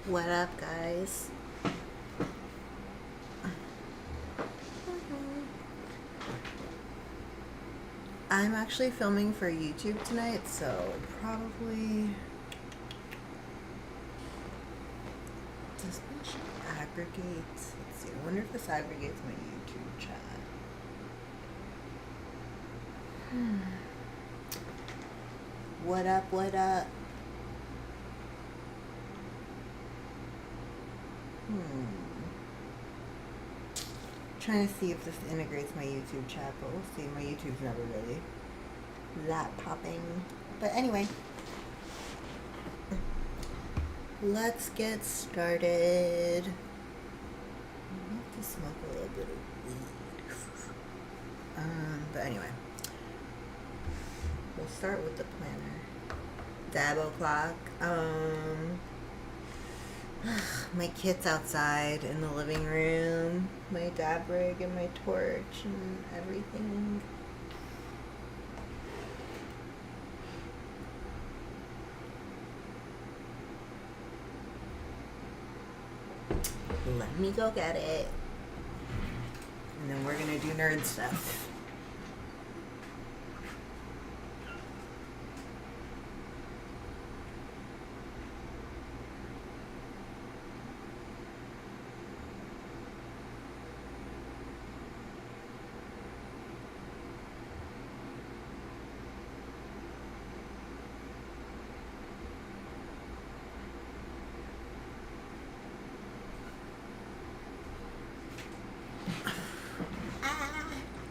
What up, guys? I'm actually filming for YouTube tonight, so probably does this aggregate? Let's see. I wonder if this aggregates my YouTube chat. What up? What up? Trying to see if this integrates my YouTube chat, but we'll see. My YouTube's never really that popping. But anyway, let's get started. I have to smoke a little bit of weed. But anyway, we'll start with the planner. Dab o'clock. My kit's outside in the living room. My dab rig and my torch and everything. Let me go get it. And then we're gonna do nerd stuff.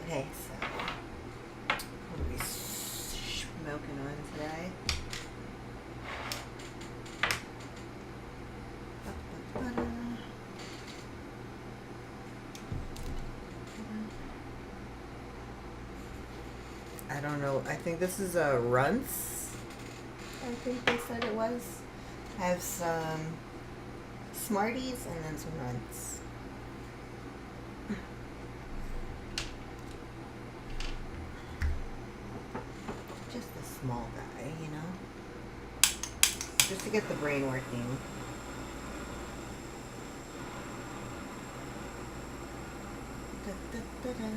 Okay, so what are we smoking on today? I don't know. I think this is a Runts. I think they said it was. I have some Smarties and then some Runts. Just a small guy, you know? Just to get the brain working. Da, da, da, da.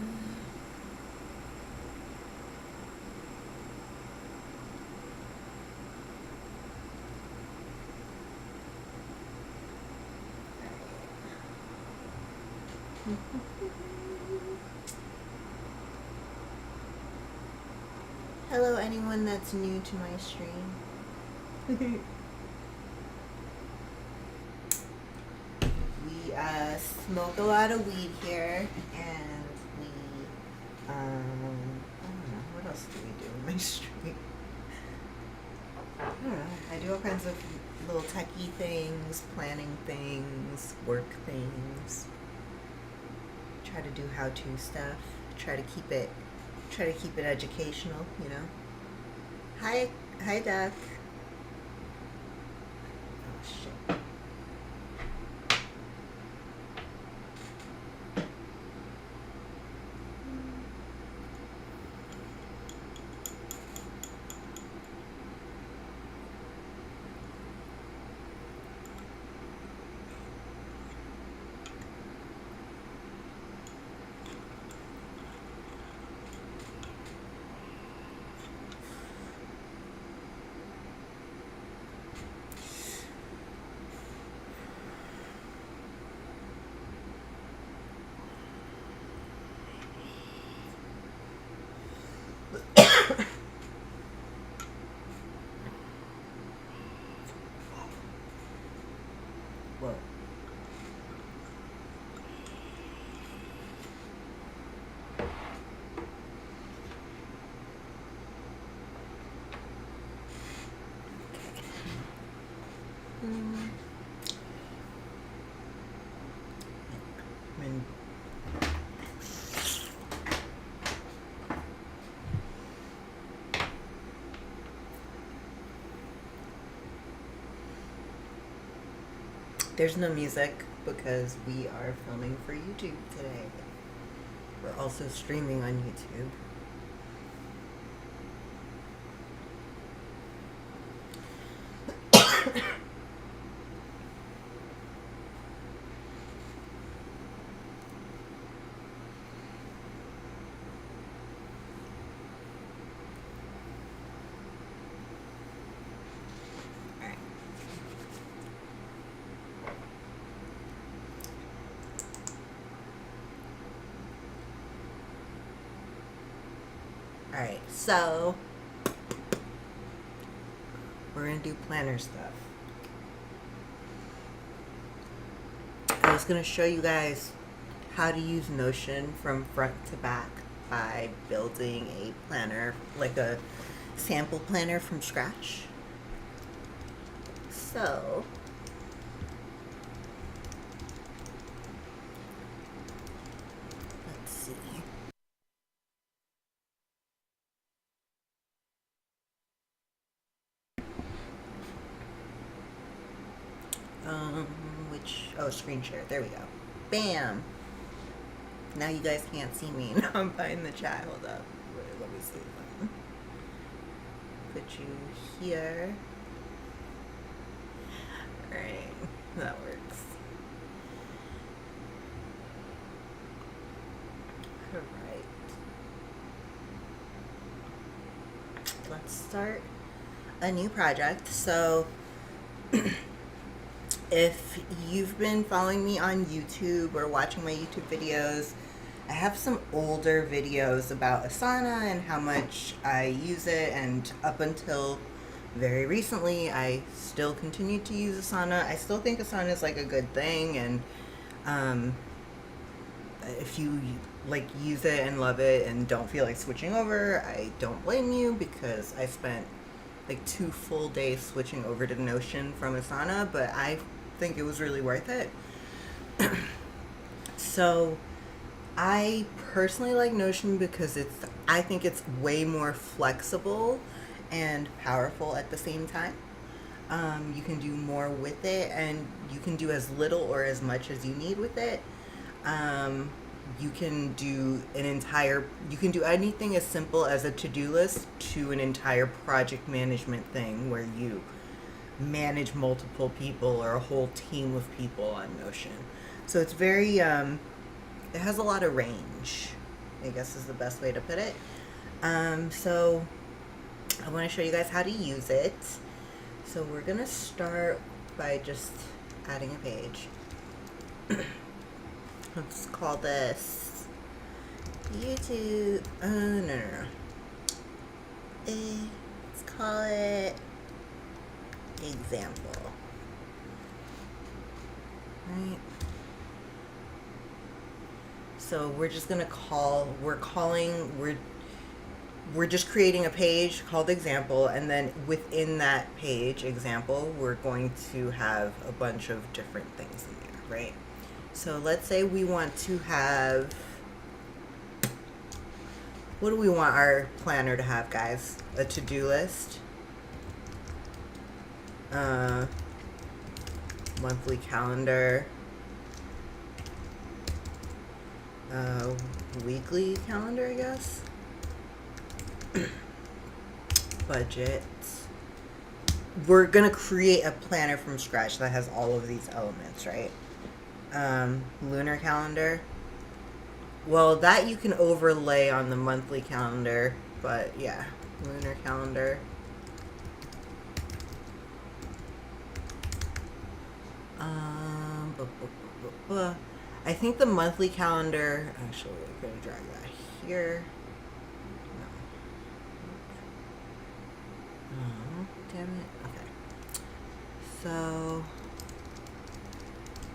Hello, anyone that's new to my stream. We smoke a lot of weed here, and we I don't know, what else do we do in my stream? I don't know. I do all kinds of little techie things, planning things, work things. Try to do how-to stuff. Try to keep it educational, you know. Hi, Duck. Oh shit. Whoa. There's no music because we are filming for YouTube today. We're also streaming on YouTube. Alright, so we're going to do planner stuff. I was going to show you guys how to use Notion from front to back by building a planner, like a sample planner from scratch. So, let's see. Screen share. There we go. Bam! Now you guys can't see me. Now I'm behind the chat. Hold up. Wait, let me see. Put you here. Alright. That works. Alright. Let's start a new project. So, if you've been following me on YouTube or watching my YouTube videos, I have some older videos about Asana and how much I use it, and up until very recently I still continue to use Asana. I still think Asana is like a good thing, and if you like use it and love it and don't feel like switching over, I don't blame you, because I spent like 2 full days switching over to Notion from Asana, but I think it was really worth it. So I personally like Notion because I think it's way more flexible and powerful at the same time. You can do more with it, and you can do as little or as much as you need with it. You can do you can do anything as simple as a to-do list to an entire project management thing where you manage multiple people or a whole team of people on Notion. So it's very, it has a lot of range, I guess is the best way to put it. So I want to show you guys how to use it. So we're going to start by just adding a page. Let's call this YouTube, no. Let's call it example. Right. So we're just gonna we're just creating a page called example, and then within that page example we're going to have a bunch of different things in there, right? So let's say we want to have, what do we want our planner to have, guys? A to-do list, monthly calendar, weekly calendar, I guess, budget. We're gonna create a planner from scratch that has all of these elements, right? Lunar calendar. Well, that you can overlay on the monthly calendar, but yeah, lunar calendar. I think the monthly calendar, actually, we're gonna drag that here. No. Oh, damn it. Okay. So,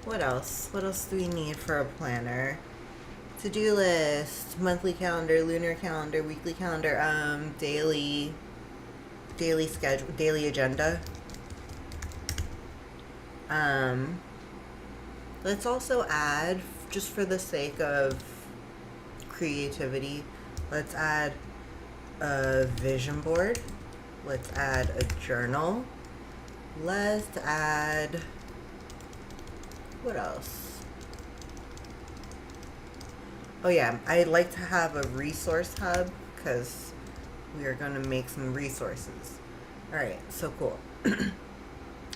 what else? What else do we need for a planner? To-do list, monthly calendar, lunar calendar, weekly calendar, daily schedule, daily agenda. Let's also add, just for the sake of creativity, let's add a vision board. Let's add a journal. Let's add, what else? Oh yeah, I'd like to have a resource hub because we are going to make some resources. Alright, so cool.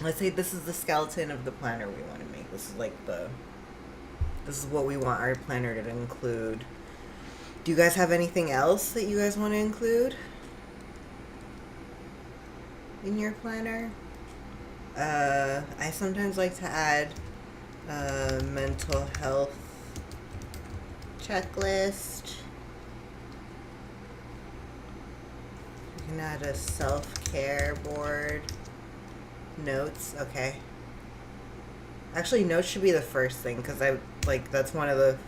Let's say this is the skeleton of the planner we want to make. This is like this is what we want our planner to include. Do you guys have anything else that you guys want to include in your planner? I sometimes like to add mental health checklist. You can add a self-care board. Notes, okay. Actually, notes should be the first thing because that's one of the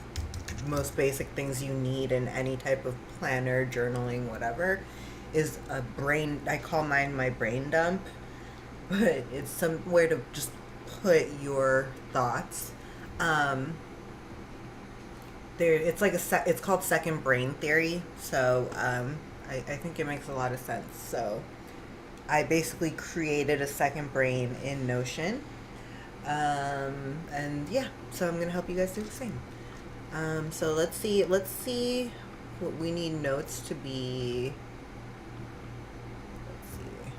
most basic things you need in any type of planner, journaling, whatever, is a brain. I call mine my brain dump, but it's somewhere to just put your thoughts. It's like it's called second brain theory. So I think it makes a lot of sense. So I basically created a second brain in Notion. And yeah, so I'm gonna help you guys do the same. So let's see what we need notes to be. Let's see.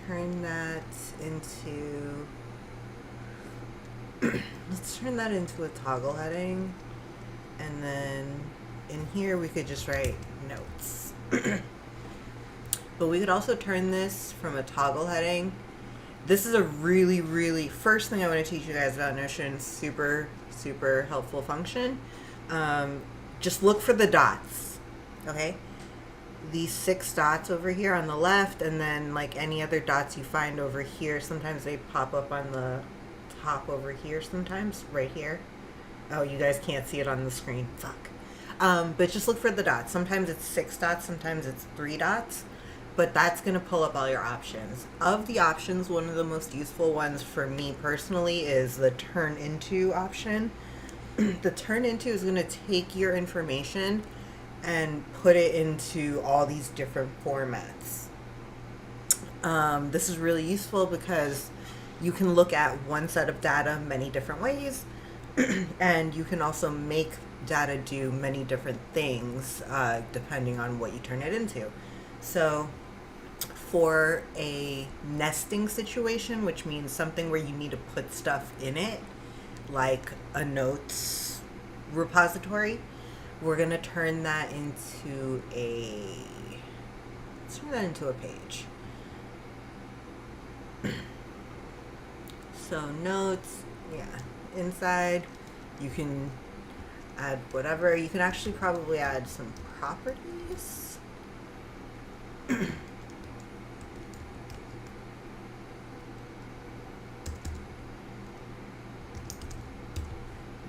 Turn that into let's turn that into a toggle heading, and then in here we could just write notes. But we could also turn this from a toggle heading. This is a really, really first thing I want to teach you guys about Notion. Super, super helpful function. Just look for the dots, okay? These 6 dots over here on the left, and then like any other dots you find over here. Sometimes they pop up on the top over here sometimes, right here. Oh, you guys can't see it on the screen. Fuck. But just look for the dots. Sometimes it's 6 dots, sometimes it's 3 dots. But that's going to pull up all your options. Of the options, one of the most useful ones for me personally is the turn into option. The turn into is going to take your information and put it into all these different formats. This is really useful because you can look at one set of data many different ways, and you can also make data do many different things depending on what you turn it into. So for a nesting situation, which means something where you need to put stuff in it, like a notes repository, we're going to turn that into let's turn that into a page. So notes, yeah, inside you can add whatever. You can actually probably add some properties. You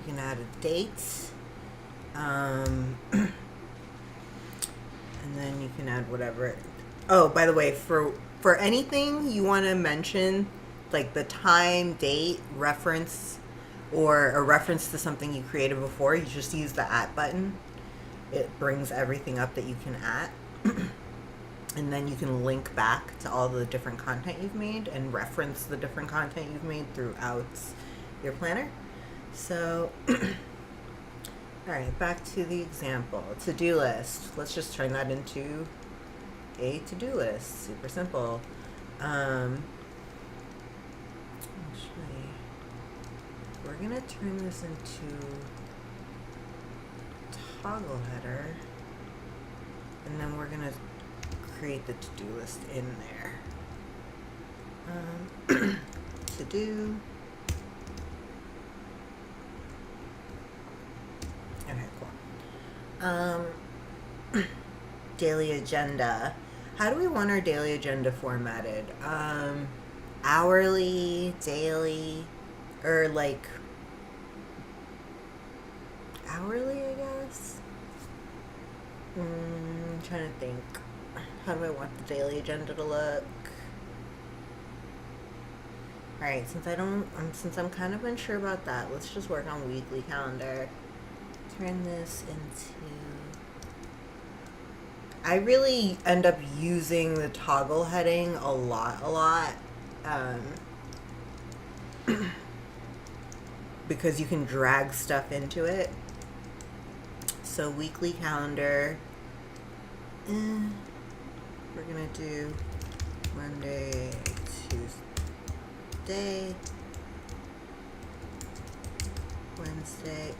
can add a date, and then you can add whatever. Oh, by the way, for anything you want to mention, like the time, date, reference, or a reference to something you created before, you just use the @ button. It brings everything up that you can @ and then you can link back to all the different content you've made and reference the different content you've made throughout your planner. So, all right, back to the example. To-do list. Let's just turn that into a to-do list. Super simple. Actually, we're going to turn this into toggle header, and then we're going to create the to-do list in there. To-do. Okay, cool. Daily agenda. How do we want our daily agenda formatted? Hourly, daily, or like hourly, I guess? I'm trying to think. How do I want the daily agenda to look? Alright, since I'm kind of unsure about that, let's just work on weekly calendar. Turn this into... I really end up using the toggle heading a lot. Because you can drag stuff into it. So weekly calendar. We're gonna do Monday, Tuesday, Wednesday.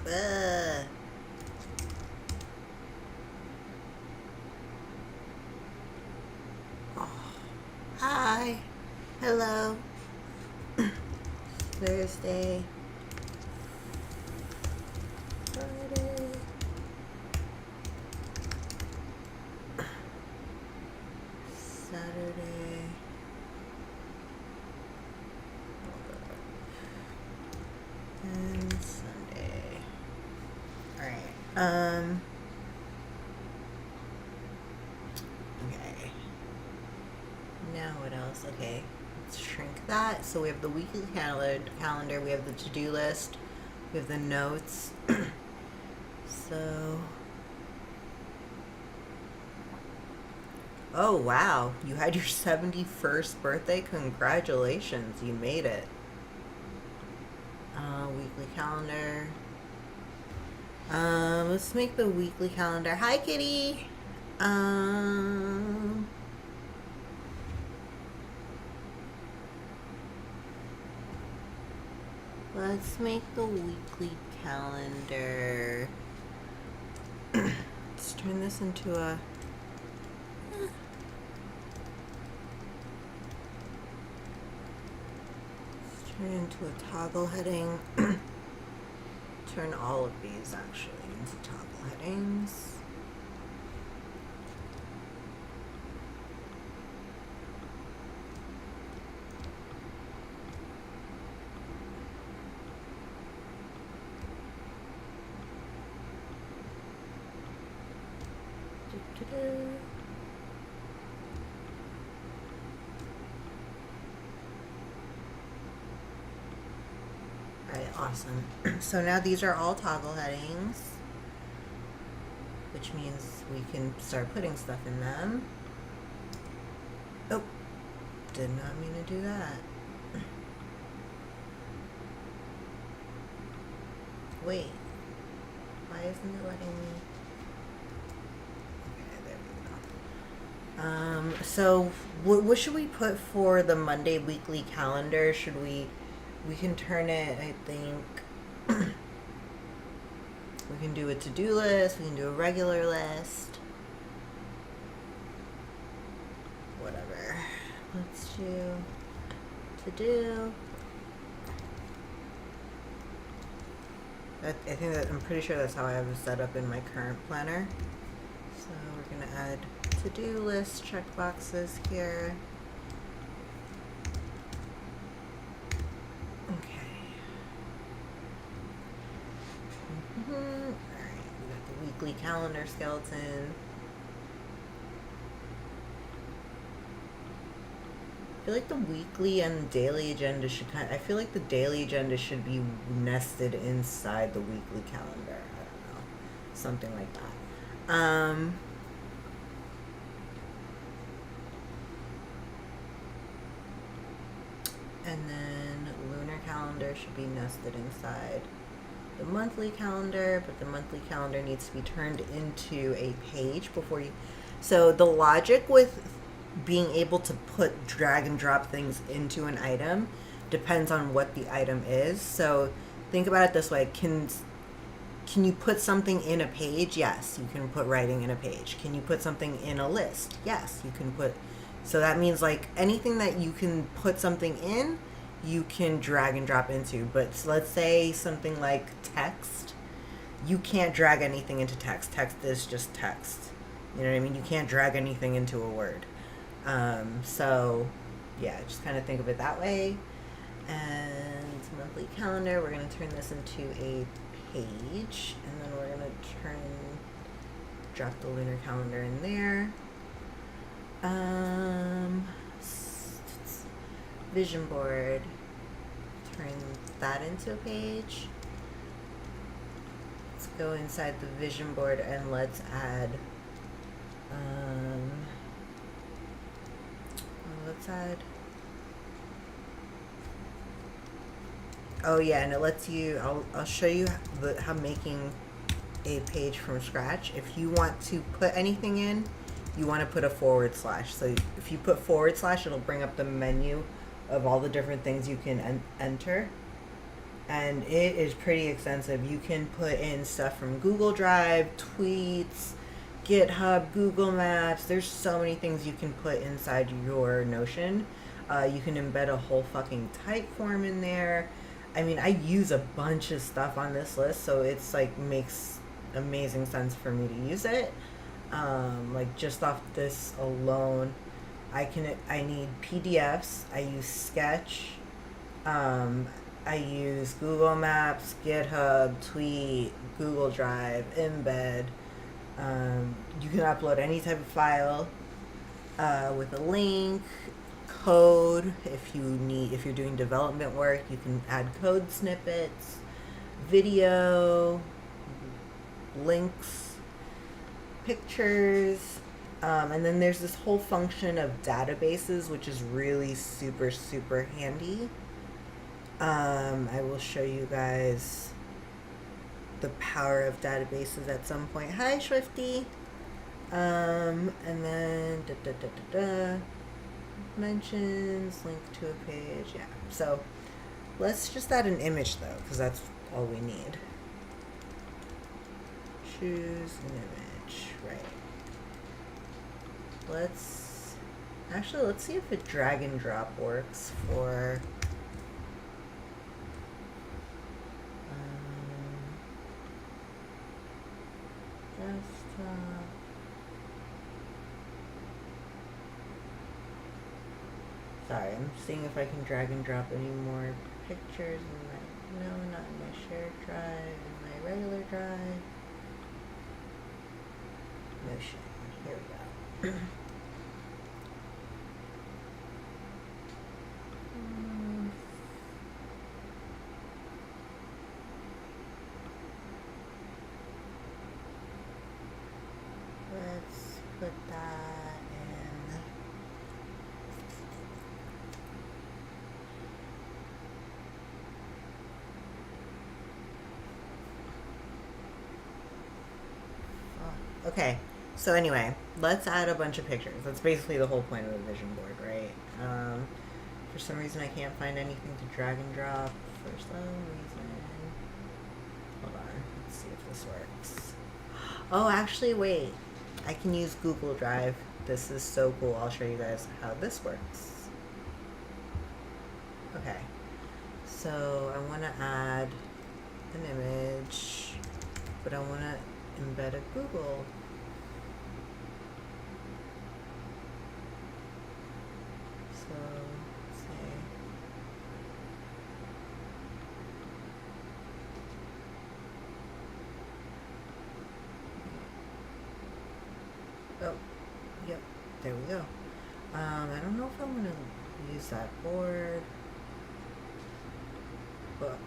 Oh, hi, hello. Thursday, Friday, Saturday. And Sunday. Alright. Okay. Now what else? Okay. Let's shrink that. So we have the weekly calendar, we have the to-do list, we have the notes. So oh wow, you had your 71st birthday. Congratulations, you made it. Weekly calendar. Let's make the weekly calendar. Hi, kitty. Let's make the weekly calendar. Let's turn this into a. Let's turn it into a toggle heading. Turn all of these actually into toggle headings. Alright, awesome. So now these are all toggle headings, which means we can start putting stuff in them. Oh, did not mean to do that. Wait, why isn't it letting me? So what should we put for the Monday weekly calendar? Should we can turn it, I think, we can do a to-do list, we can do a regular list, whatever. Let's do to-do. I think that, I'm pretty sure that's how I have it set up in my current planner. So we're gonna add to-do list checkboxes here. Okay. Alright, we got the weekly calendar skeleton. I feel like the weekly and daily agenda should I feel like the daily agenda should be nested inside the weekly calendar. I don't know. Something like that. And then lunar calendar should be nested inside the monthly calendar, but the monthly calendar needs to be turned into a page before you. So the logic with being able to put drag and drop things into an item depends on what the item is. So think about it this way. Can you put something in a page? Yes, you can put writing in a page. Can you put something in a list? Yes, you can put. So that means like anything that you can put something in, you can drag and drop into. But let's say something like text, you can't drag anything into text. Text is just text. You know what I mean? You can't drag anything into a word. So yeah, just kind of think of it that way. And monthly calendar, we're going to turn this into a page, and then we're going to drop the lunar calendar in there. Vision board, turn that into a page. Let's go inside the vision board and let's add oh yeah, and it lets you, I'll show you how making a page from scratch. If you want to put anything in, you want to put a /. So if you put /, it'll bring up the menu of all the different things you can enter. And it is pretty extensive. You can put in stuff from Google Drive, tweets, GitHub, Google Maps. There's so many things you can put inside your Notion. You can embed a whole fucking Typeform in there. I mean, I use a bunch of stuff on this list, so it's like makes amazing sense for me to use it. Like just off this alone, I need PDFs. I use Sketch. I use Google Maps, GitHub, Tweet, Google Drive, Embed. You can upload any type of file with a link, code. If you're doing development work, you can add code snippets, video, links, pictures. And then there's this whole function of databases, which is really super, super handy. I will show you guys the power of databases at some point. Hi, Swifty. And then mentions, link to a page. Yeah. So let's just add an image though, because that's all we need. Choose an image. Right. Let's see if a drag and drop works for desktop. Sorry, I'm seeing if I can drag and drop any more pictures in my, no, not in my shared drive, in my regular drive. No shit. Here we go. Let's put that in. Oh, okay. So anyway, let's add a bunch of pictures. That's basically the whole point of a vision board, right? For some reason I can't find anything to drag and drop. For some reason. Hold on. Let's see if this works. Oh, actually, wait. I can use Google Drive. This is so cool. I'll show you guys how this works. Okay. So I want to add an image, but I want to embed a Google. So, say, oh, yep, there we go. I don't know if I want to use that board, but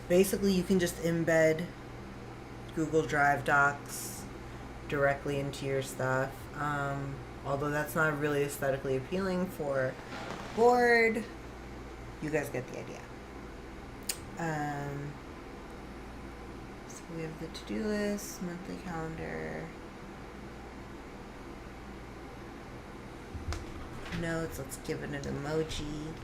basically you can just embed Google Drive docs directly into your stuff. Although that's not really aesthetically appealing for board, you guys get the idea. So we have the to-do list, monthly calendar, notes. Let's give it an emoji.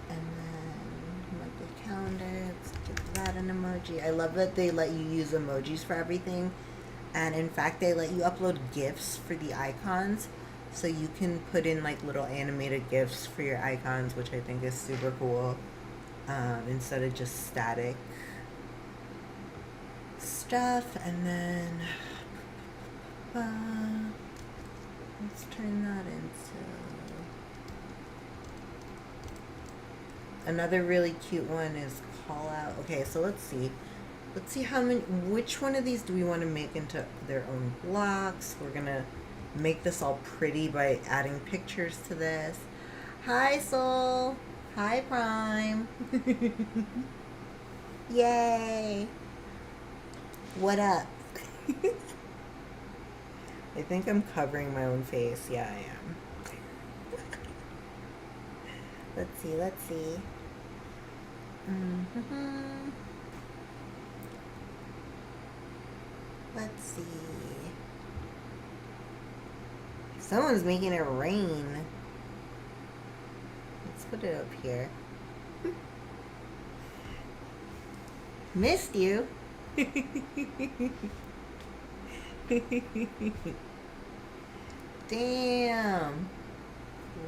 And then monthly calendar, let's give that an emoji. I love that they let you use emojis for everything. And in fact, they let you upload GIFs for the icons. So you can put in like little animated GIFs for your icons, which I think is super cool. Instead of just static stuff. And then let's turn that into another really cute one is call out. Okay, so let's see how many, which one of these do we want to make into their own blocks. We're gonna make this all pretty by adding pictures to this. Hi Soul. Hi Prime. Yay. What up? I think I'm covering my own face. Yeah, I am. Let's see. Let's see. Someone's making it rain. Let's put it up here. Missed you. Damn.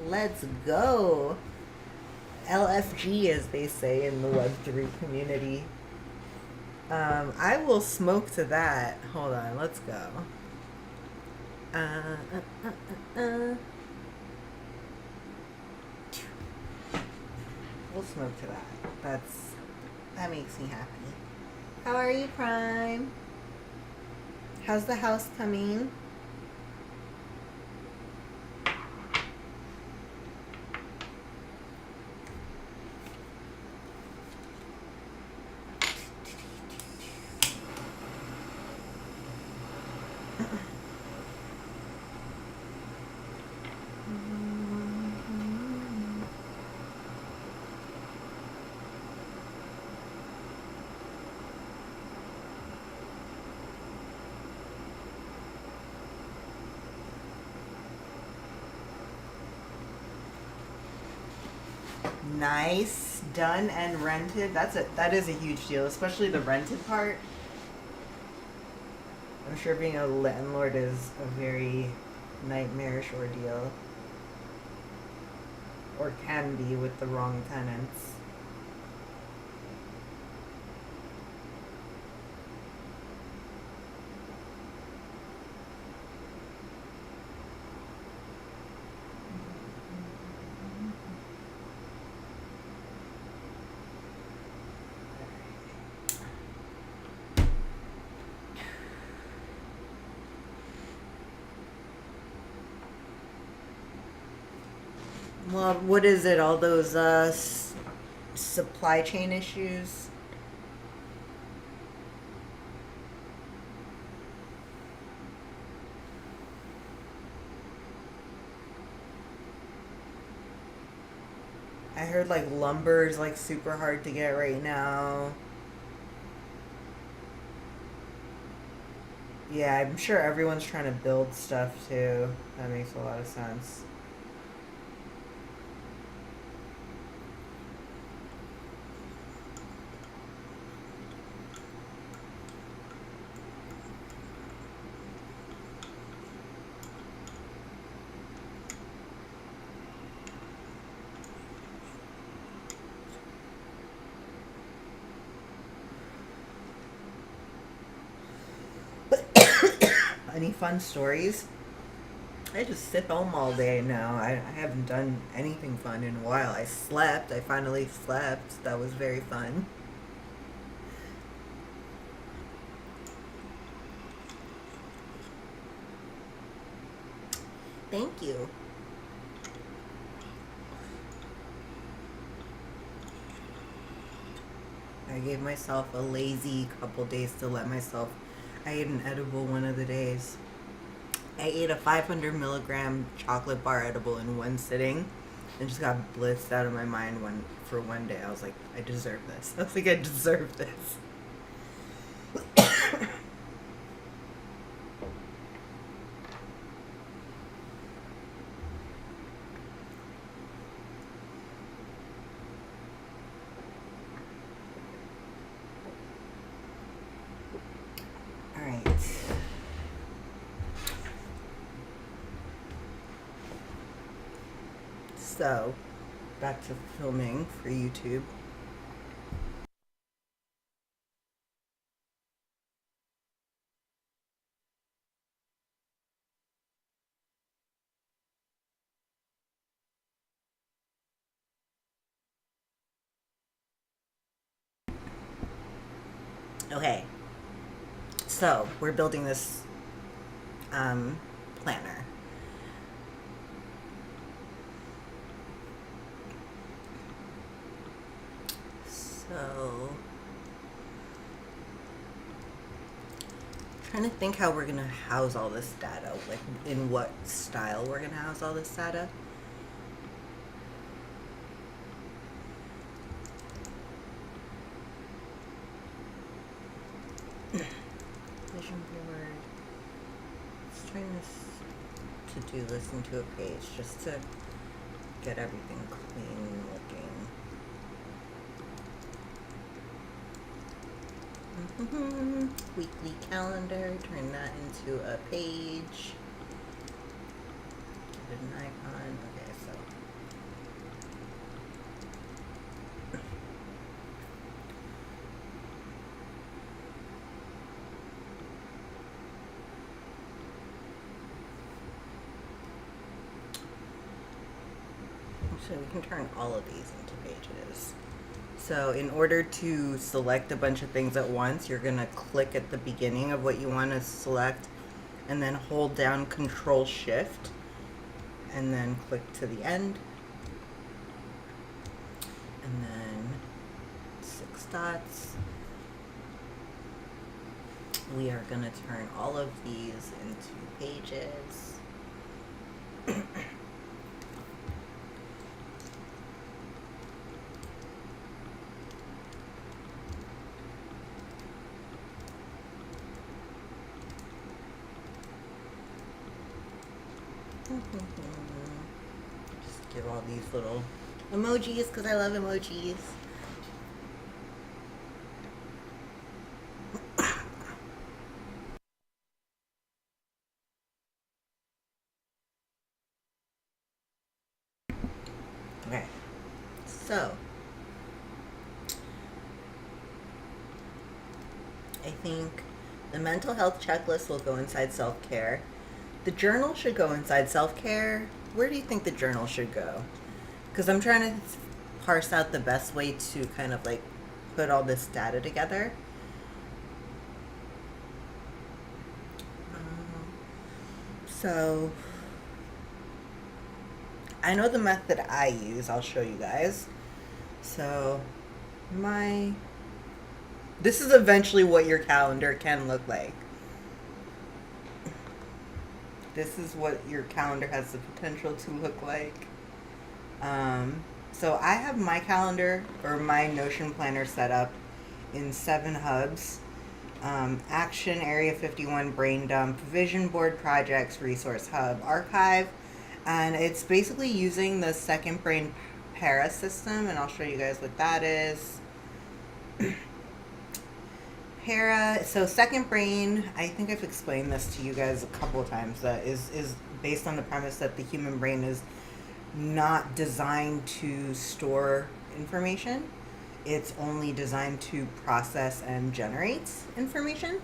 Let's go. LFG, as they say in the Web3 community. I will smoke to that. Hold on, let's go. Uh. We'll smoke to that. That makes me happy. How are you, Prime? How's the house coming? Nice, done and rented. That is a huge deal, especially the rented part. I'm sure being a landlord is a very nightmarish ordeal. Or can be with the wrong tenants. Well, what is it? All those supply chain issues? I heard like lumber is like super hard to get right now. Yeah, I'm sure everyone's trying to build stuff too. That makes a lot of sense. Any fun stories? I just sit home all day now. I haven't done anything fun in a while. I slept. I finally slept. That was very fun. Thank you. I gave myself a lazy couple days to let myself. I ate an edible one of the days. I ate a 500 milligram chocolate bar edible in one sitting and just got blitzed out of my mind for one day. I was like, I deserve this. I was like, I deserve this. All right. So, back to filming for YouTube. Okay, so we're building this planner. So, trying to think how we're gonna house all this data, like in what style we're gonna house all this data. Vision board. Let's try to do this into a page just to get everything clean looking. Weekly calendar, turn that into a page. Give it an icon. Okay, so. Actually, we can turn all of these into pages. So in order to select a bunch of things at once, you're going to click at the beginning of what you want to select and then hold down Control Shift and then click to the end. And then 6 dots. We are going to turn all of these into pages. Just give all these little emojis because I love emojis. Okay, so I think the mental health checklist will go inside self-care. The journal should go inside self-care. Where do you think the journal should go? Because I'm trying to parse out the best way to kind of like put all this data together. So I know the method I use. I'll show you guys. So this is eventually what your calendar can look like. This is what your calendar has the potential to look like. So I have my calendar or my Notion planner set up in 7 hubs. Action, Area 51, Brain Dump, Vision Board, Projects, Resource Hub, Archive. And it's basically using the Second Brain Para system, and I'll show you guys what that is. So Second Brain, I think I've explained this to you guys a couple of times, that is based on the premise that the human brain is not designed to store information. It's only designed to process and generate information.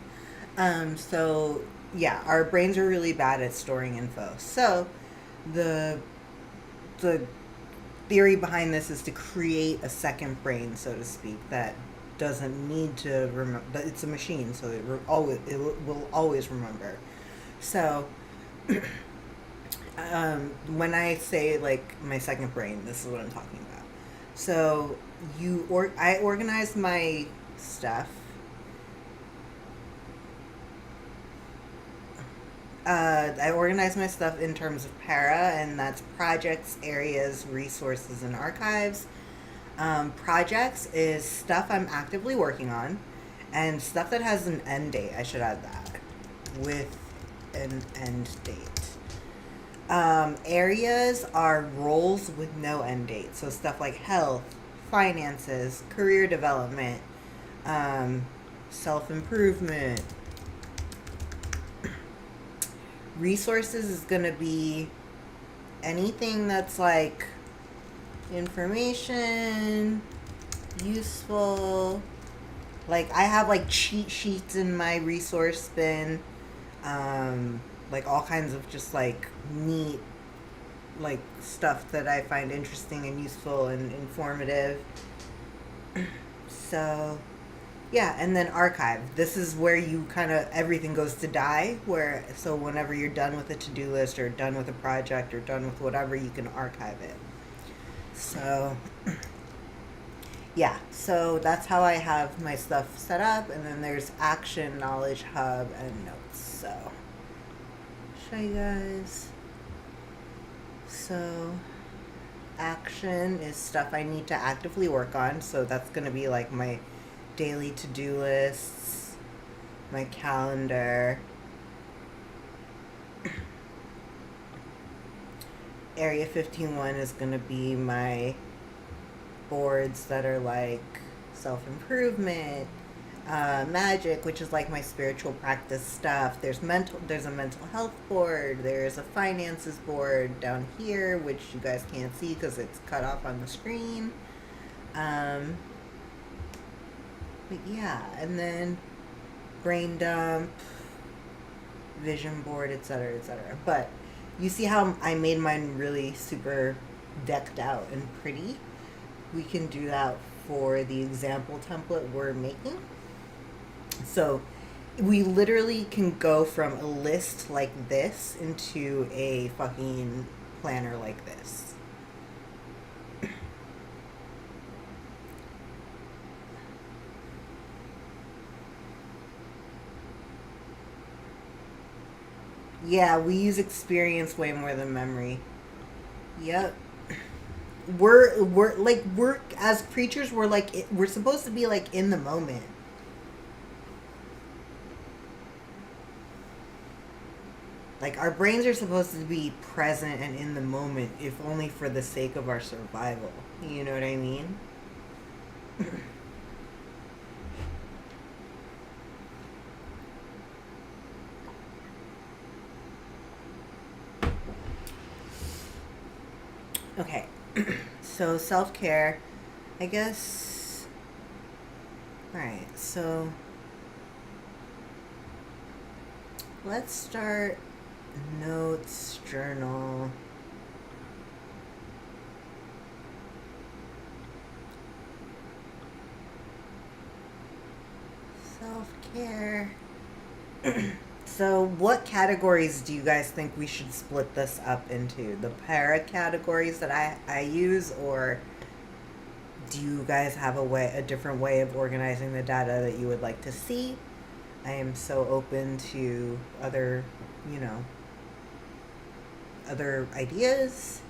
So yeah, our brains are really bad at storing info. So the theory behind this is to create a second brain, so to speak, that doesn't need to remember. It's a machine, so it will always remember. So when I say like my second brain, this is what I'm talking about. So I organize my stuff. I organize my stuff in terms of para, and that's projects, areas, resources, and archives. Projects is stuff I'm actively working on, and stuff that has an end date. I should add that, with an end date. Areas are roles with no end date. So stuff like health, finances, career development, self-improvement. Resources is going to be anything that's like information, useful. Like I have like cheat sheets in my resource bin. Like all kinds of just like neat like stuff that I find interesting and useful and informative. So yeah, and then archive. This is where you kind of everything goes to die. So whenever you're done with a to-do list or done with a project or done with whatever, you can archive it. So yeah, so that's how I have my stuff set up. And then there's action, knowledge hub, and notes. So show you guys. So action is stuff I need to actively work on. So that's going to be like my daily to-do lists, my calendar. Area 51 is going to be my boards that are like self-improvement, magic, which is like my spiritual practice stuff. There's a mental health board. There's a finances board down here, which you guys can't see because it's cut off on the screen. But yeah, and then brain dump, vision board, etc., etc. But you see how I made mine really super decked out and pretty, we can do that for the example template we're making. So we literally can go from a list like this into a fucking planner like this. Yeah, we use experience way more than memory. Yep. We're as creatures, we're supposed to be like in the moment. Like our brains are supposed to be present and in the moment, if only for the sake of our survival. You know what I mean? Okay. So self-care, I guess. All right. So let's start notes, journal. Self-care. So what categories do you guys think we should split this up into? The para categories that I use, or do you guys have a different way of organizing the data that you would like to see? I am so open to other, you know, other ideas.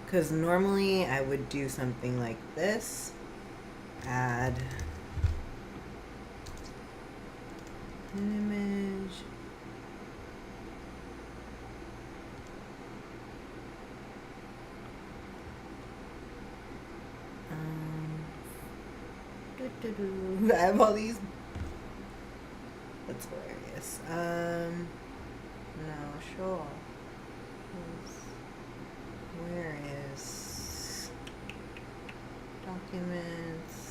Because normally I would do something like this. Add an image. I have all these. That's hilarious. No, sure. Where is documents?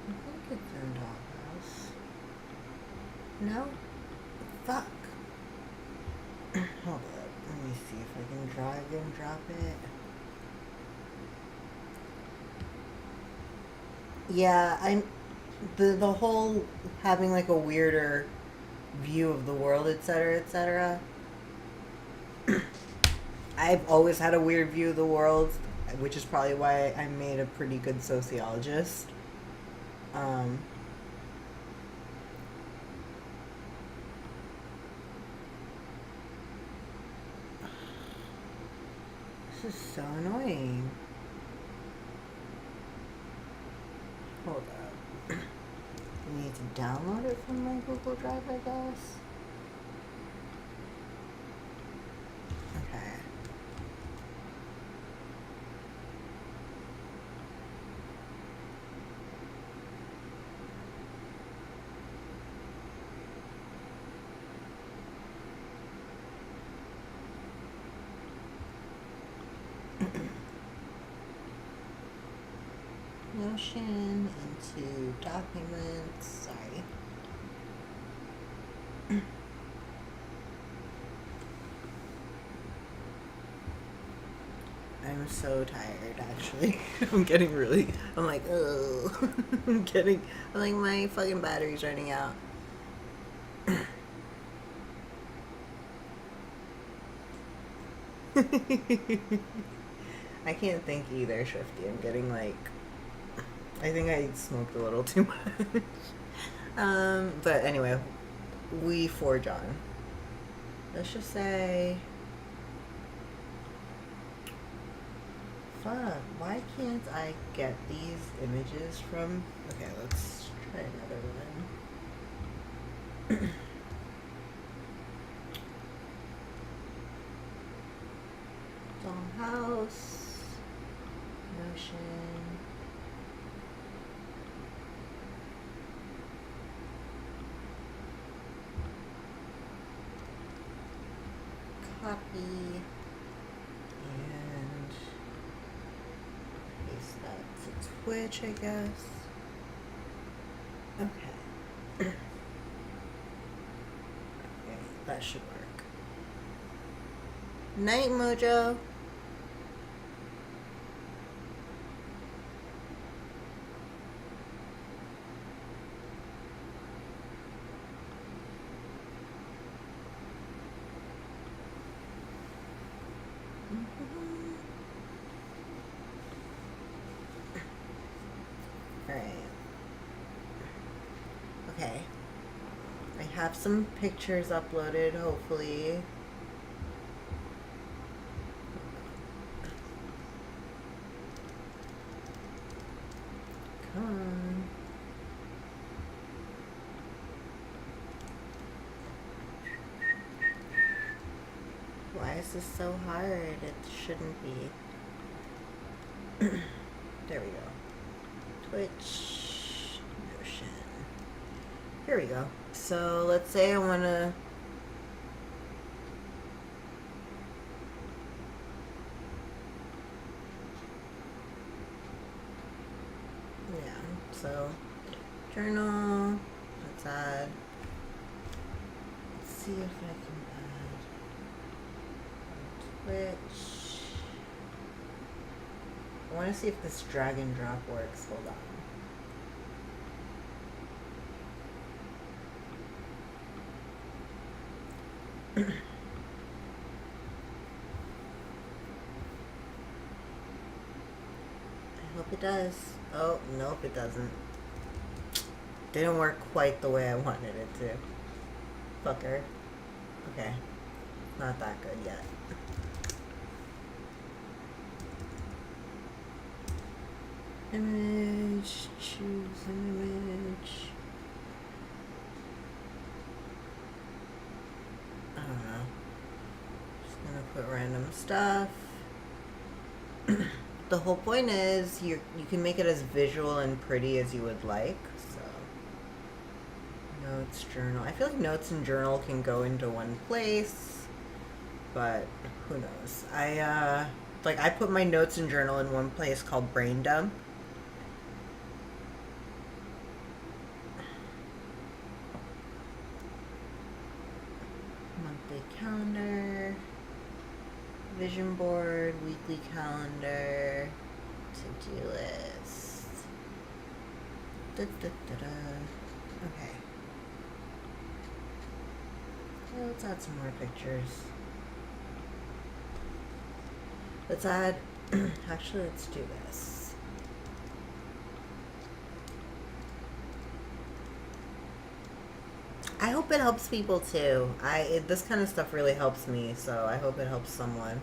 I think it's in Doghouse. No? Fuck. Hold up. Let me see if I can drag and drop it. Yeah, I'm the whole having like a weirder view of the world, etc., etc. I've always had a weird view of the world, which is probably why I made a pretty good sociologist. Um, this is so annoying. Hold up. I need to download it from my Google Drive, I guess. Okay. Notion into documents. Sorry. I'm so tired, actually. I'm like, oh. I'm like, my fucking battery's running out. I can't think either, Shrifty. I'm getting like, I think I smoked a little too much. But anyway, we forge on. Let's just say, fuck, why can't I get these images from, okay, let's try another one. House, Notion, copy, and Twitch, I guess. Okay. Okay, that should work. Night, Mojo. Alright. Okay. I have some pictures uploaded, hopefully. Come on. Why is this so hard? It shouldn't be. There we go. Twitch, Notion. Here we go. So let's say I want to so journal, let's add, let's see if I can add Twitch. I want to see if this drag and drop works. Hold on. I hope it does. Oh, nope, it doesn't. Didn't work quite the way I wanted it to. Fucker. Okay. Not that good yet. Image. Choose an image. I don't know. Just gonna put random stuff. The whole point is you can make it as visual and pretty as you would like. So notes, journal. I feel like notes and journal can go into one place, but who knows? I put my notes and journal in one place called Brain Dump. Monthly calendar. Vision board, weekly calendar, to-do list. Okay. Well, let's add some more pictures. Let's add, actually, let's do this. I hope it helps people too. This kind of stuff really helps me, so I hope it helps someone.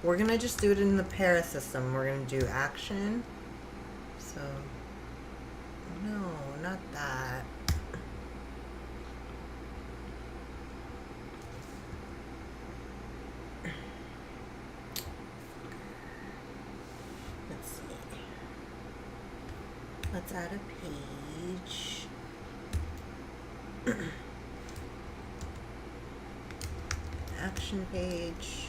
We're gonna just do it in the para system. We're gonna do action. So, no, not that. Let's see. Let's add a page. Action page.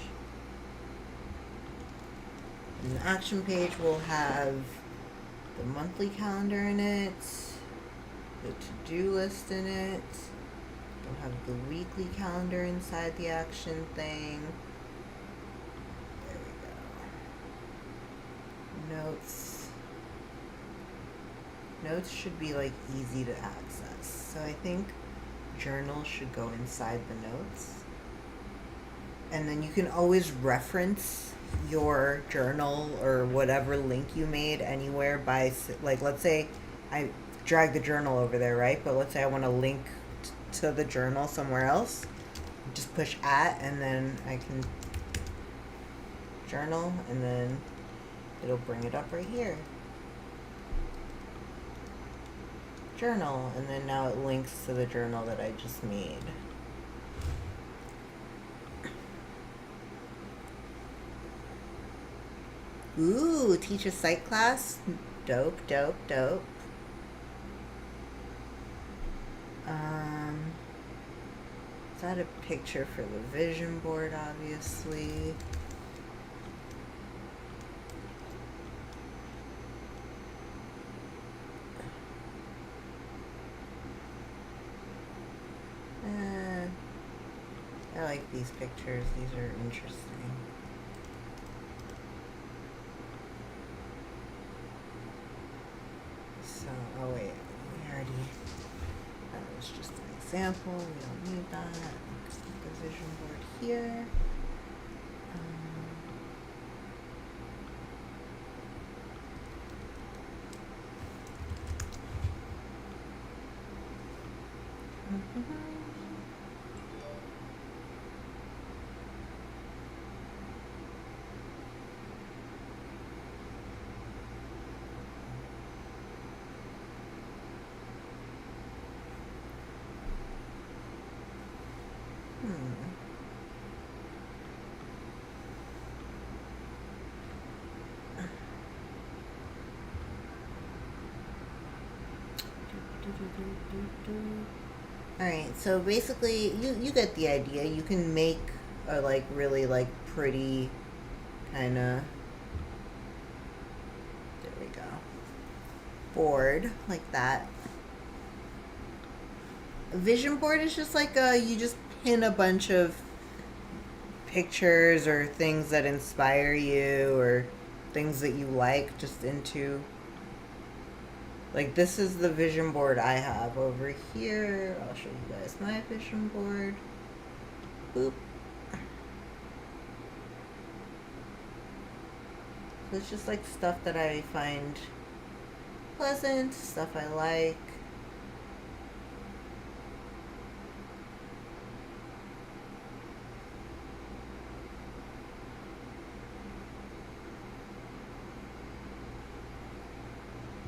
And the action page will have the monthly calendar in it, the to-do list in it. We'll have the weekly calendar inside the action thing. There we go. Notes. Notes should be like easy to access. So I think journal should go inside the notes. And then you can always reference your journal or whatever link you made anywhere by, like, let's say I drag the journal over there, right? But let's say I want to link to the journal somewhere else. Just push @ and then I can journal and then it'll bring it up right here. Journal, and then now it links to the journal that I just made. Ooh, teach a psych class? Dope, dope, dope. Is that a picture for the vision board, obviously? these pictures. These are interesting. So, oh wait, we already, that was just an example. We don't need that. Let's keep the vision board here. Alright, so basically, you get the idea. You can make a, like, really, like, pretty kind of, there we go, board, like that. A vision board is just like you just pin a bunch of pictures or things that inspire you or things that you like just into. Like, this is the vision board I have over here. I'll show you guys my vision board. Boop. So it's just like stuff that I find pleasant, stuff I like.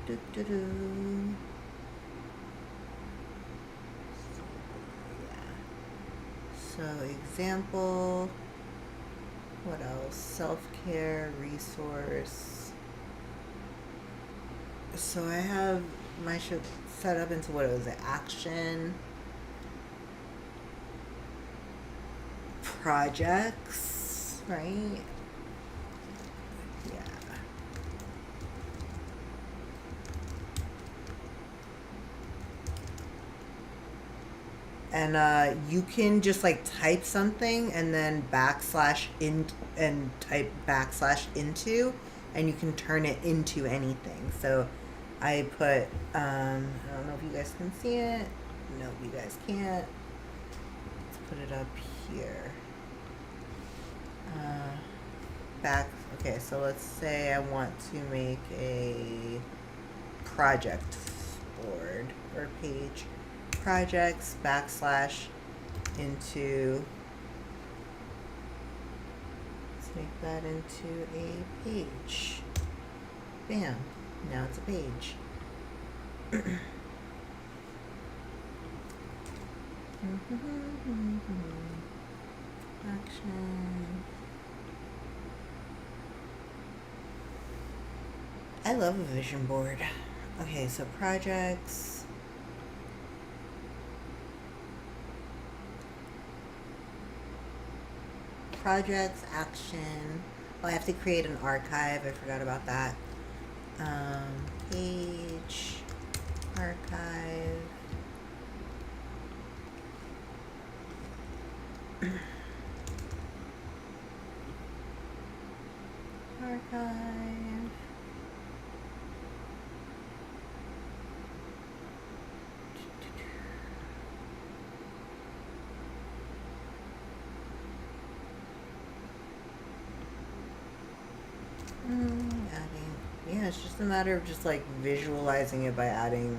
Doo-doo-doo. So example, what else? Self-care, resource. So I have my shit set up into what it was, action, projects, right? And you can just like type something and then backslash in and type backslash into, and you can turn it into anything. So I put I don't know if you guys can see it. No, you guys can't. Let's put it up here. Okay, so let's say I want to make a project board or page. Projects backslash into, let's make that into a page. Bam, now it's a page. Action. I love a vision board. Okay, so projects. Projects, action. Oh, I have to create an archive. I forgot about that. Page, archive. Archive. Yeah, it's just a matter of just like visualizing it by adding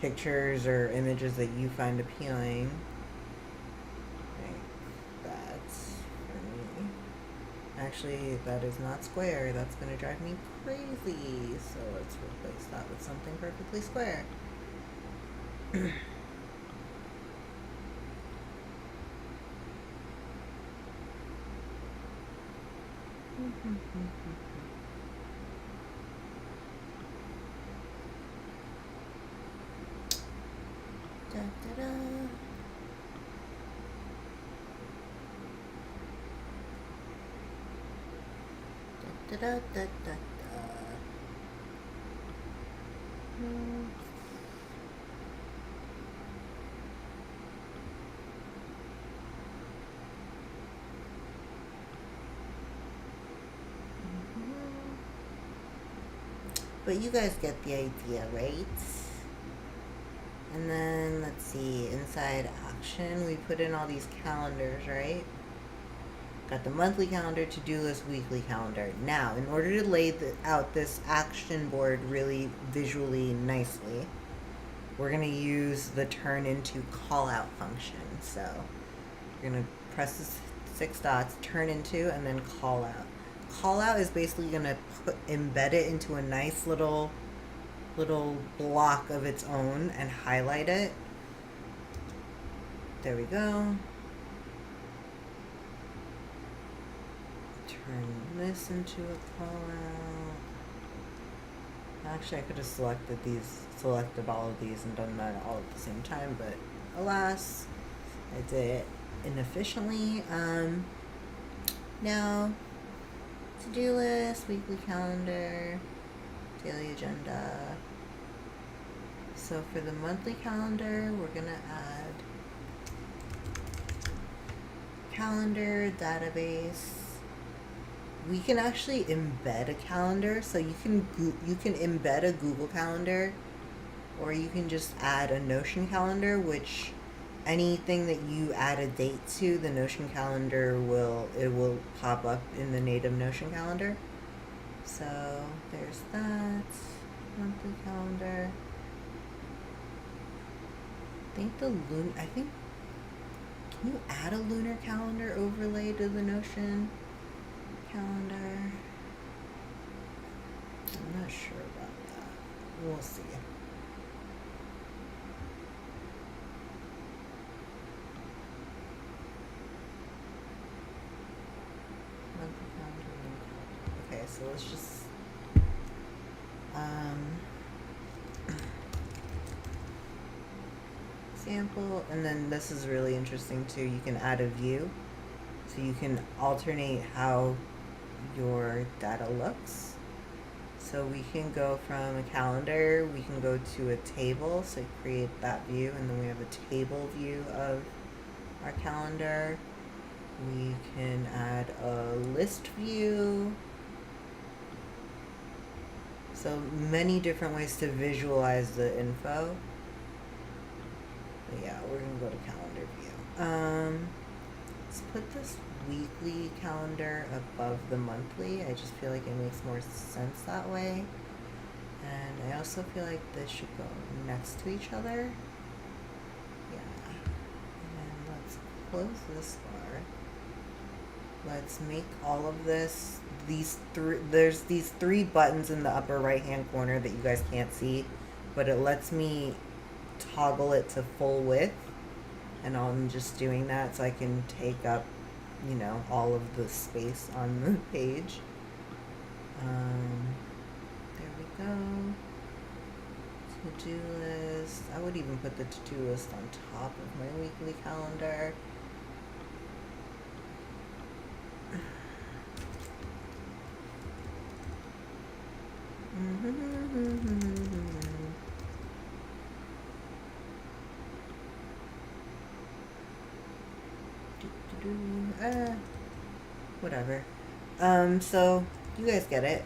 pictures or images that you find appealing. Right, that's for me. Actually, that is not square. That's gonna drive me crazy. So let's replace that with something perfectly square. Da, da, da. Da, da, da, da, da. But you guys get the idea, right? And then, let's see, inside action, we put in all these calendars, right? Got the monthly calendar, to-do list, weekly calendar. Now, in order to lay out this action board really visually nicely, we're going to use the turn into call out function. So, you're going to press the 6 dots, turn into, and then call out. Call out is basically going to embed it into a nice little block of its own and highlight it. There we go. Turn this into a call out. Actually, I could have selected all of these and done that all at the same time, but alas, I did it inefficiently. Now, to-do list, weekly calendar, daily agenda. So for the monthly calendar, we're going to add calendar database. We can actually embed a calendar, so you can embed a Google Calendar, or you can just add a Notion calendar, which anything that you add a date to, the Notion calendar will pop up in the native Notion calendar. So there's that monthly calendar. Can you add a lunar calendar overlay to the Notion calendar? I'm not sure about that. We'll see. Monthly calendar. Okay, so let's just sample, and then this is really interesting too. You can add a view, so you can alternate how your data looks. So we can go from a calendar, we can go to a table, so create that view, and then we have a table view of our calendar. We can add a list view. So many different ways to visualize the info. But yeah, we're gonna go to calendar view. Let's put this weekly calendar above the monthly. I just feel like it makes more sense that way. And I also feel like this should go next to each other. Yeah. And let's close this bar. Let's make all of this, there's these 3 buttons in the upper right hand corner that you guys can't see, but it lets me toggle it to full width, and I'm just doing that so I can take up, all of the space on the page. There we go. To-do list. I would even put the to-do list on top of my weekly calendar. Whatever. So you guys get it.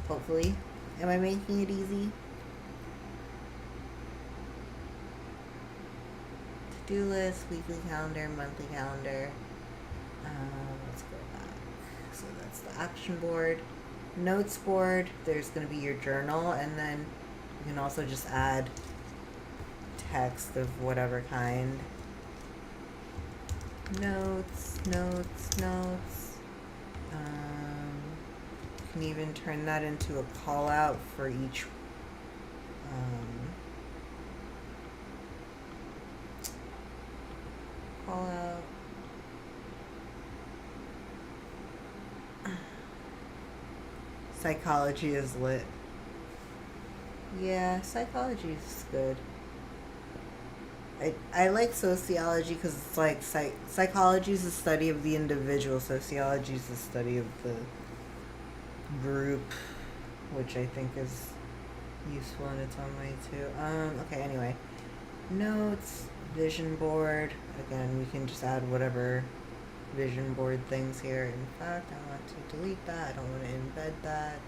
Hopefully. Am I making it easy? To-do list, weekly calendar, monthly calendar. Let's go back. So that's the action board. Notes board, there's going to be your journal, and then you can also just add text of whatever kind. Notes. You can even turn that into a call out for each call out. Psychology is lit. Yeah, psychology is good. I like sociology because it's like psychology is the study of the individual. Sociology is the study of the group, which I think is useful in its own way too. Okay, anyway. Notes, vision board. Again, we can just add whatever vision board things here. In fact, I want to delete that. I don't want to embed that.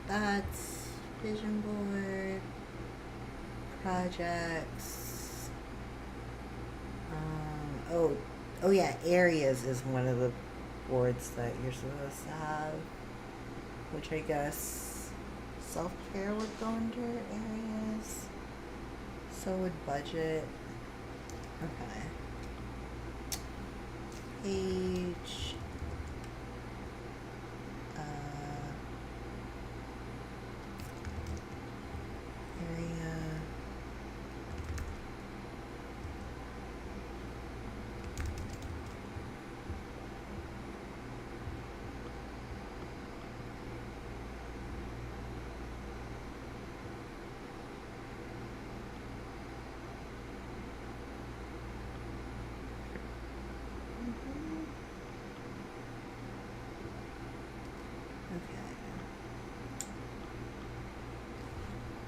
That's vision board, projects. Oh yeah, areas is one of the boards that you're supposed to have, which I guess self-care would go under areas. So would budget. Okay. Page. Area.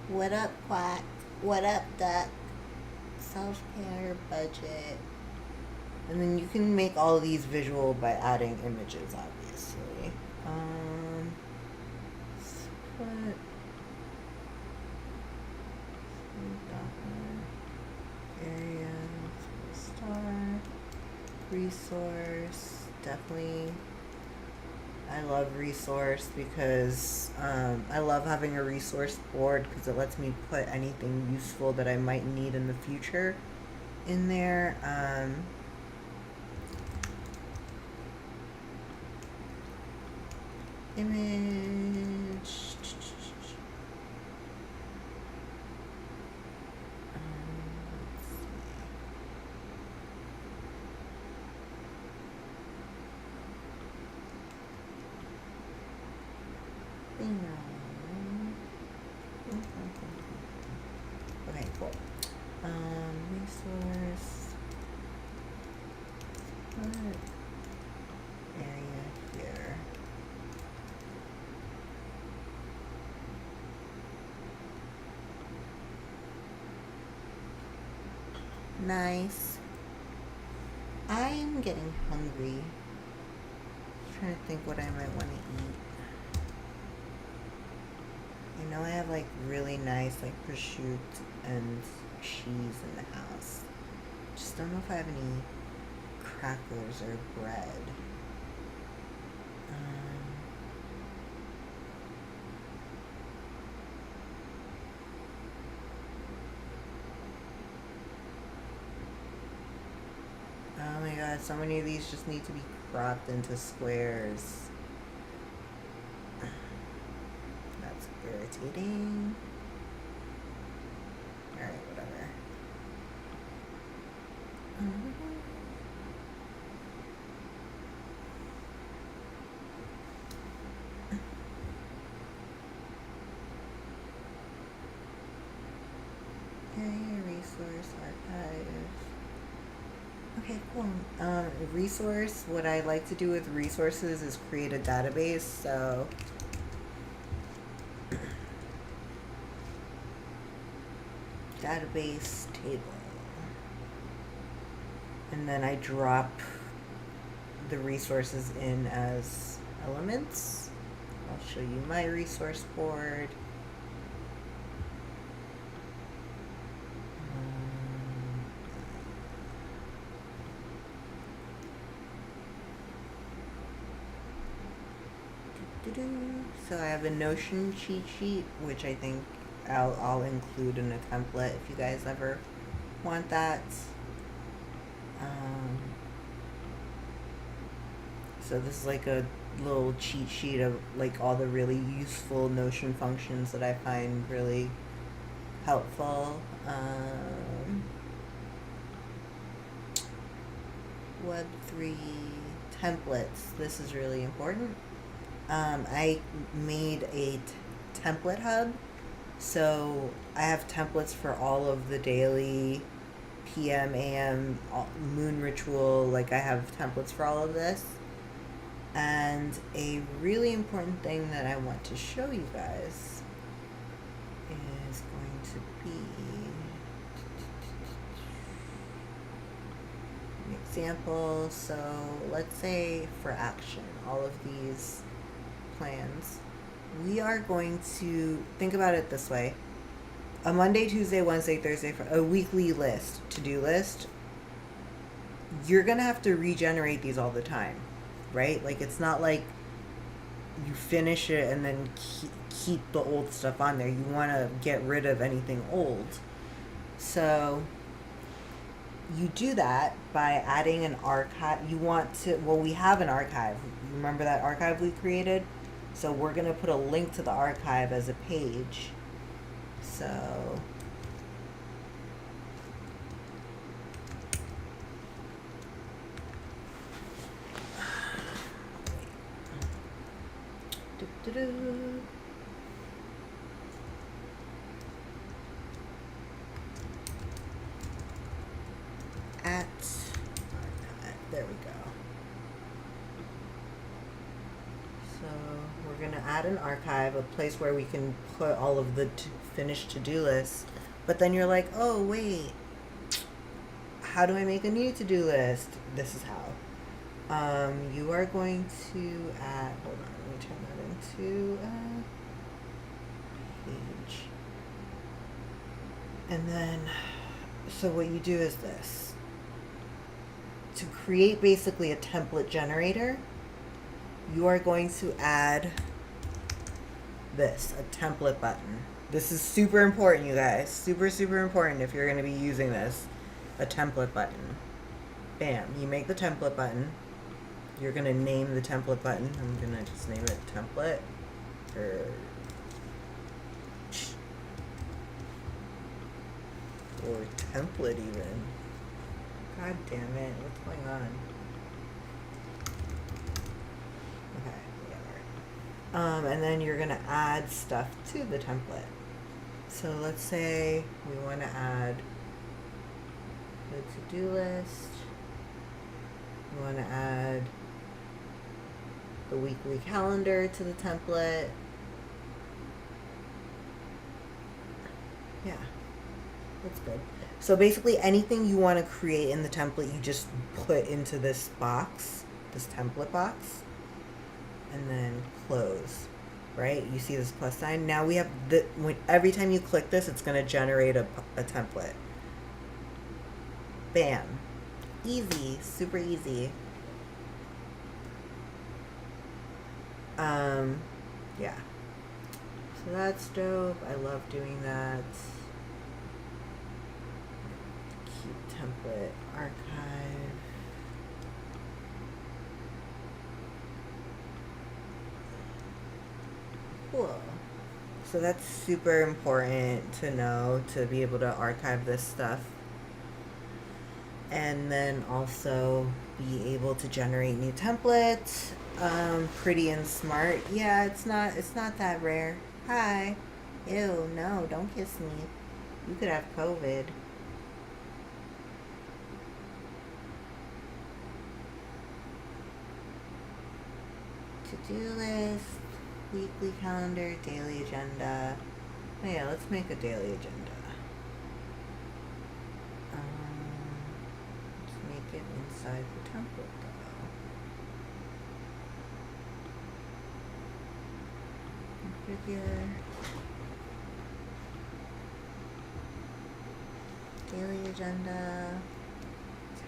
What up, Quack? What up, Duck? Self-care, budget. And then you can make all of these visual by adding images, obviously. Let's put area, star, resource, definitely. I love resource because I love having a resource board because it lets me put anything useful that I might need in the future in there. Image. Okay, cool. Resource. What area here? Nice. I'm getting hungry. I'm trying to think what I might want to eat. I know I have like really nice like prosciutto and cheese in the house. Just don't know if I have any crackers or bread. Oh my god, so many of these just need to be cropped into squares. That's irritating. Alright, whatever. Area, resource, archive. Okay, cool. Resource, what I like to do with resources is create a database, so database table. And then I drop the resources in as elements. I'll show you my resource board. So I have a Notion cheat sheet, which I think I'll include in a template if you guys ever want that. So this is like a little cheat sheet of like all the really useful Notion functions that I find really helpful. Web3 templates. This is really important. I made a template hub. So I have templates for all of the daily, PM, AM, moon ritual. Like I have templates for all of this. And a really important thing that I want to show you guys is going to be an example. So let's say for action, all of these plans. we are going to think about it this way. A Monday, Tuesday, Wednesday, Thursday, a weekly list, to-do list, you're going to have to regenerate these all the time, right? Like, it's not like you finish it and then keep the old stuff on there. You want to get rid of anything old. So you do that by adding an archive. You want to, well, we have an archive. Remember that archive we created? So we're going to put a link to the archive as a page. So at there we go. So we're going to add an archive, a place where we can put all of the finished to-do lists. But then you're like, oh, wait, how do I make a new to-do list? This is how. You are going to add, hold on, let me turn that into a page. And then, so what you do is this. To create basically a template generator, you are going to add this, a template button. This is super important, you guys. Super, super important if you're going to be using this. A template button. Bam. You make the template button. You're going to name the template button. I'm going to just name it template. Or template even. God damn it. What's going on? Okay, and then you're going to add stuff to the template. So let's say we want to add the to-do list. We want to add the weekly calendar to the template. Yeah, that's good. So basically anything you want to create in the template, you just put into this box, this template box, and then close, right? You see this plus sign? Now we have every time you click this, it's going to generate a template. Bam. Easy, super easy. Yeah. So that's dope. I love doing that. Keep template archive. Cool. So that's super important to know, to be able to archive this stuff. And then also be able to generate new templates. Pretty and smart. Yeah, it's not that rare. Hi. Ew, no, don't kiss me. You could have COVID. To-do list, weekly calendar, daily agenda. Oh yeah, let's make a daily agenda. Let's make it inside the template though. Configure. Daily agenda.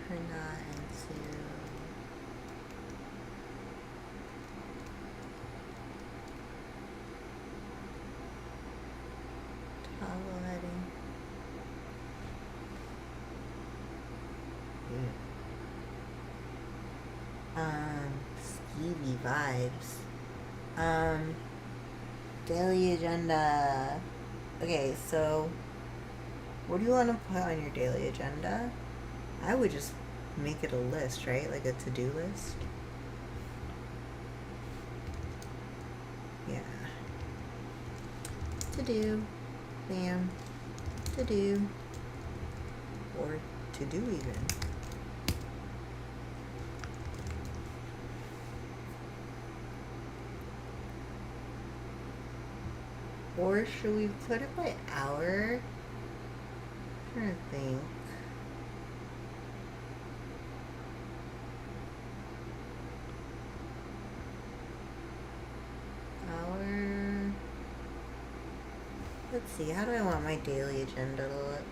Turn that into toggle heading. Skeevy vibes. Daily agenda. Okay, so what do you want to put on your daily agenda? I would just make it a list, right? Like a to-do list. Yeah. To do. Bam. To do. Or to do even. Or should we put it by hour? I'm trying to think. Hour. let's see, how do I want my daily agenda to look?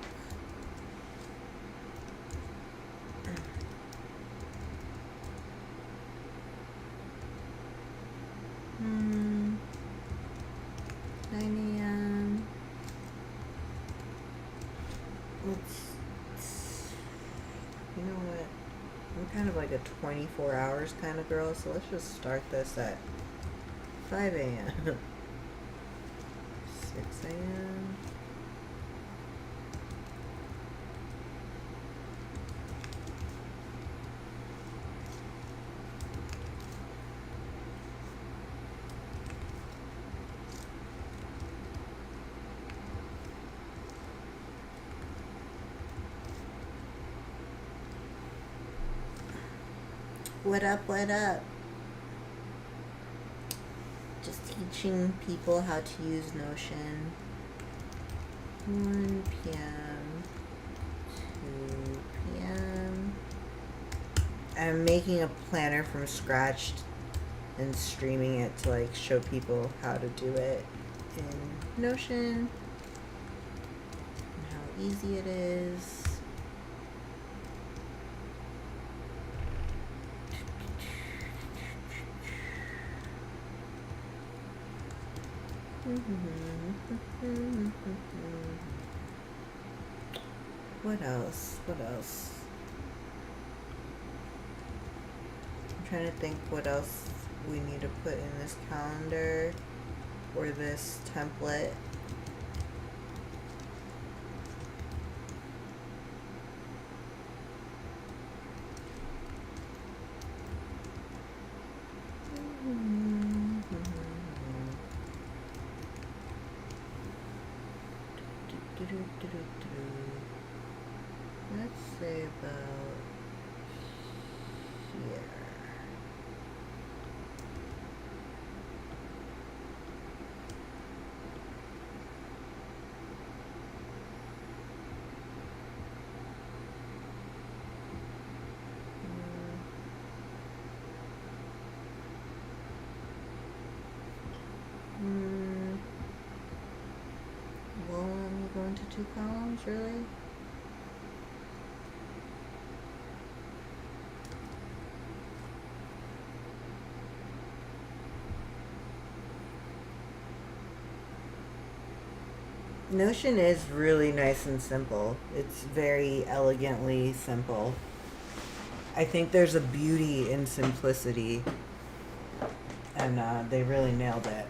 Hmm. 9 a.m. You know what? I'm kind of like a 24 hours kind of girl, so let's just start this at 5 a.m. 6 a.m. What up, what up? Just teaching people how to use Notion. 1 p.m. 2 p.m. I'm making a planner from scratch and streaming it to like show people how to do it in Notion and how easy it is. What else? What else? I'm trying to think what else we need to put in this calendar or this template. Let's say about here. Will let me go into 2 columns, really? Notion is really nice and simple. It's very elegantly simple. I think there's a beauty in simplicity, and they really nailed it.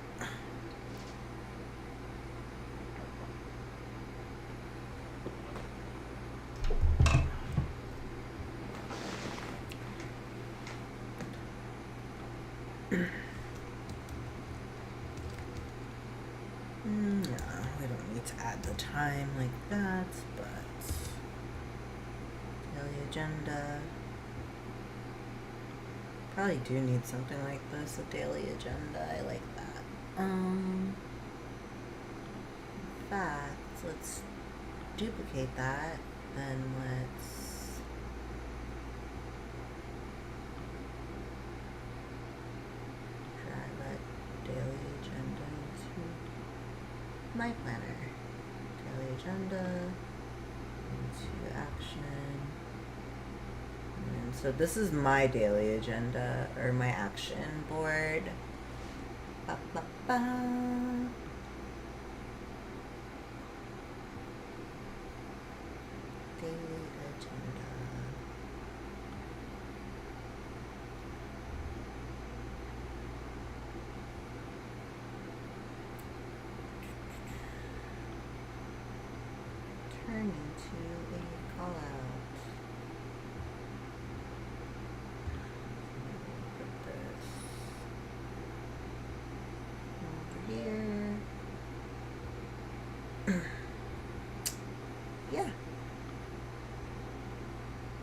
No, we don't need to add the time like that, but daily agenda. Probably do need something like this, a daily agenda. I like that. In fact, let's duplicate that. Then let's drag that daily agenda into my planner. Daily agenda into action. And so this is my daily agenda or my action board. Ba, ba, ba. Daily agenda. Turn into a call out. Put this over here. Yeah.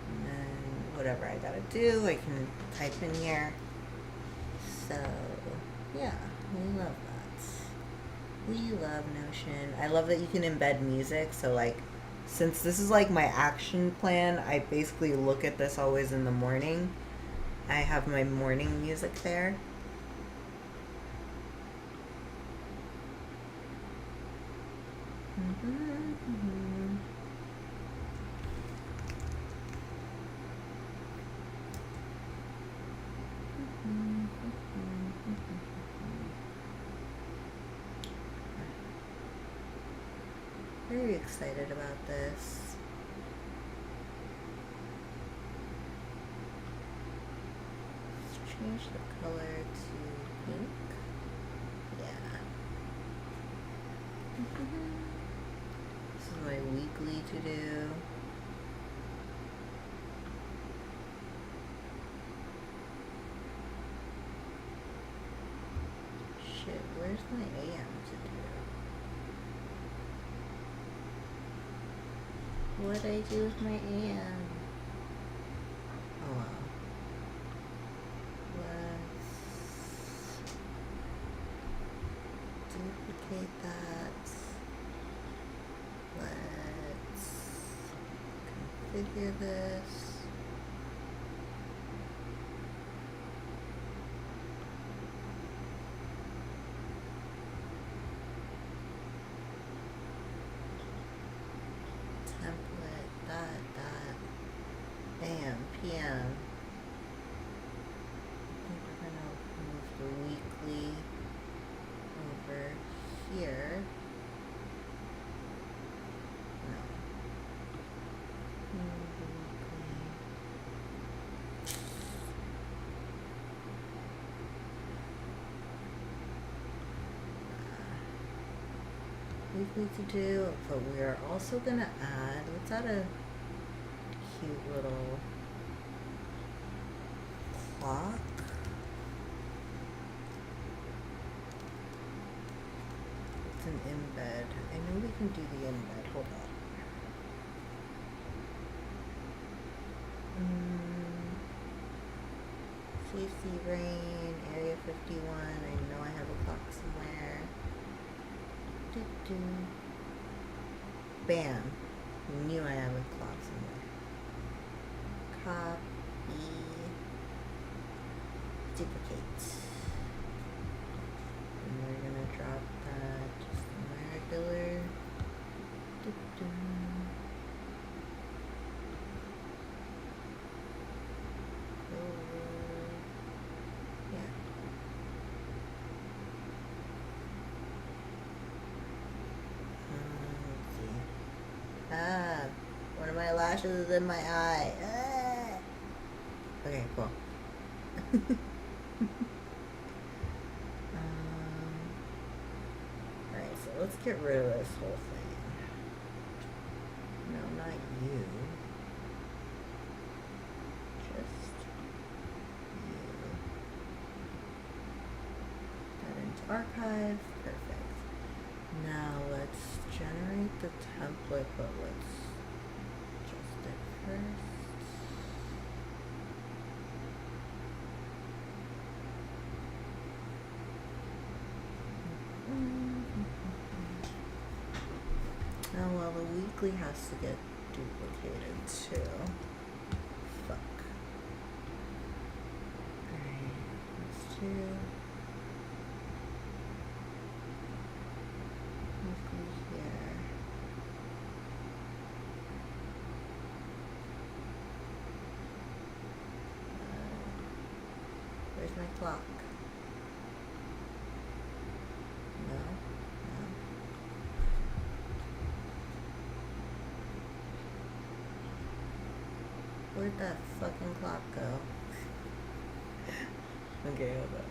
And then whatever I gotta do, I can type in here. So, yeah, we love that. We love Notion. I love that you can embed music. So, like, since this is like my action plan, I basically look at this always in the morning. I have my morning music there. Very excited about this. Let's change the color to pink. Yeah. This is my weekly to do. Shit, where's my AM to do? What'd I do with my AM? Oh well. Let's duplicate that. Let's configure this. Template, AM, PM. I think we're gonna move the weekly over here. No. Move the weekly to do, but we are also gonna add, let's add a cute little clock. It's an embed. I know we can do the embed. Hold on. Safety rain, area 51. I know I have a clock somewhere. Bam. Knew I have a clock somewhere. Copy. Duplicate. And we're gonna drop that just in my regular. Yeah. Let's see. One of my lashes is in my eye. Okay, cool. Alright, so let's get rid of this whole thing. No, not you. Just you. That into archive. Perfect. Now let's generate the template, but let's adjust it first. Oh well, the weekly has to get duplicated too. Fuck. Alright, let's do weekly here. Where's my clock? No. Where'd that fucking clock go? Okay, hold on.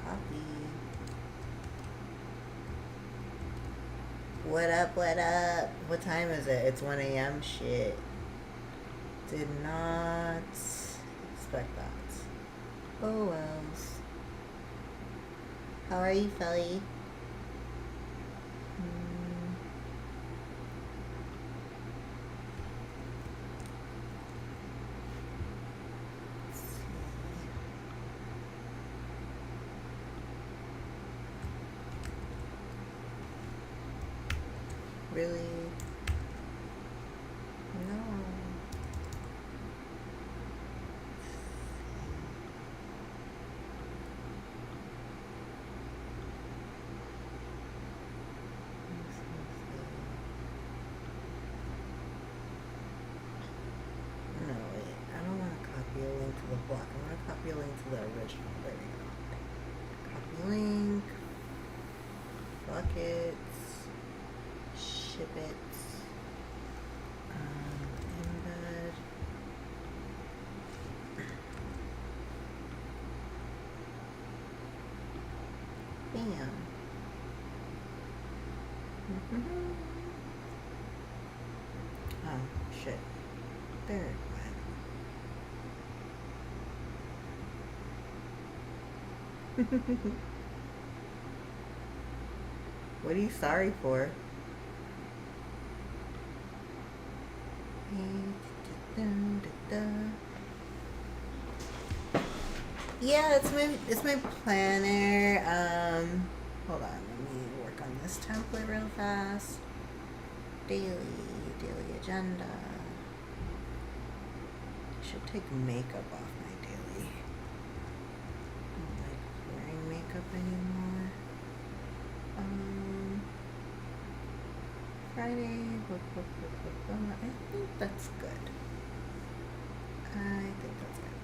Copy. What up, what up? What time is it? It's 1 a.m. Shit. Did not expect that. Oh wells. How are you, Felly? Really? No. ship it. Embed. Bam. Oh, shit. There it went. What are you sorry for? Yeah, it's my planner. Hold on, let me work on this template real fast. Daily agenda. I should take makeup off my daily. I don't like wearing makeup anymore. Friday. I think that's good.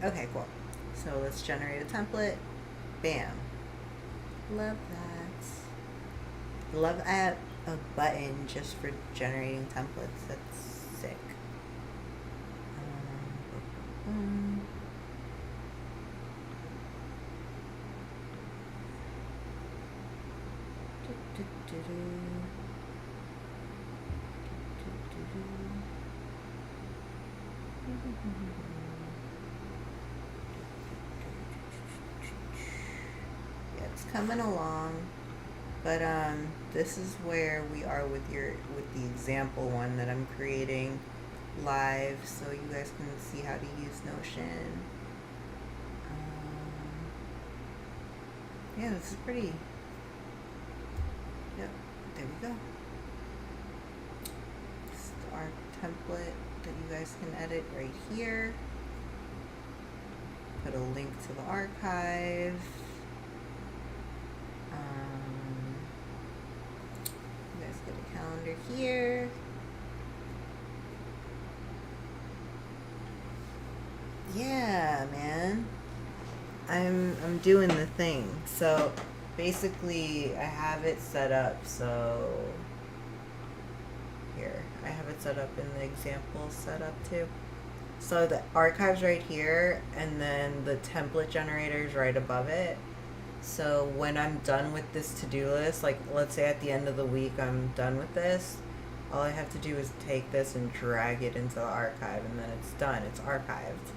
Okay, cool. So let's generate a template. Bam. Love that. Love a button just for generating templates. That's sick. Yeah, it's coming along, but this is where we are with the example one that I'm creating live, so you guys can see how to use Notion. Yeah, this is pretty. Yep, there we go. This is our template that you guys can edit right here. Put a link to the archive. You guys get a calendar here. Yeah, man. I'm doing the thing. So basically I have it set up, so here. I have it set up in the example setup too. So the archive's right here, and then the template generator's right above it. So when I'm done with this to-do list, like let's say at the end of the week I'm done with this, all I have to do is take this and drag it into the archive, and then it's done. It's archived.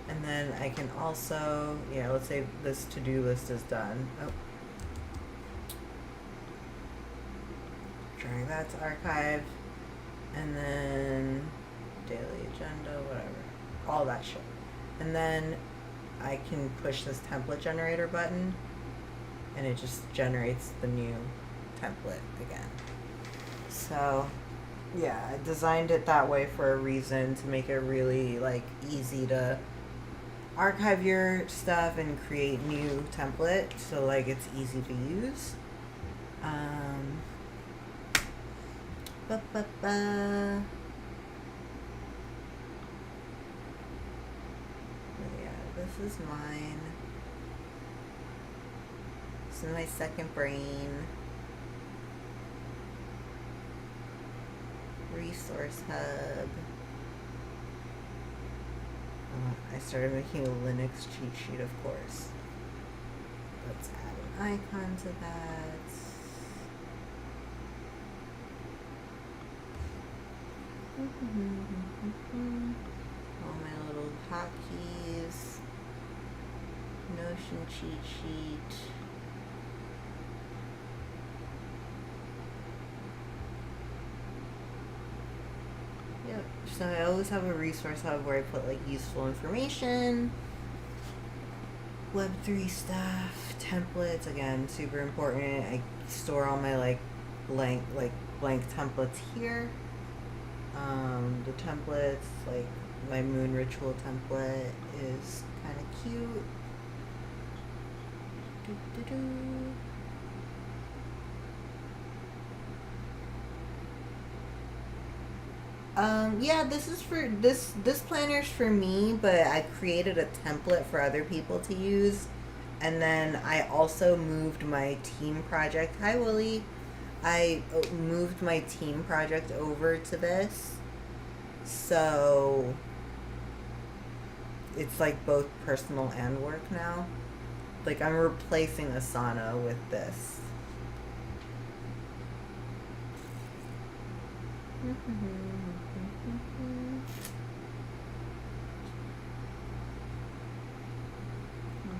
And then I can also, yeah, let's say this to-do list is done. Oh. Drag that to archive, and then daily agenda, whatever, all that shit. And then I can push this template generator button, and it just generates the new template again. So yeah, I designed it that way for a reason, to make it really like easy to archive your stuff and create new template, so like it's easy to use. Yeah, this is mine. This is my second brain. Resource hub. I started making a Linux cheat sheet, of course. Let's add an icon to that. All my little hotkeys. Notion cheat sheet. Yep. So I always have a resource hub where I put like useful information, Web3 stuff, templates, again, super important. I store all my like blank templates here. The templates, like my moon ritual template is kind of cute. Yeah, this is for this planner's for me, but I created a template for other people to use, and then I also moved my team project. Hi, Willie. I moved my team project over to this, so it's like both personal and work now. Like I'm replacing Asana with this.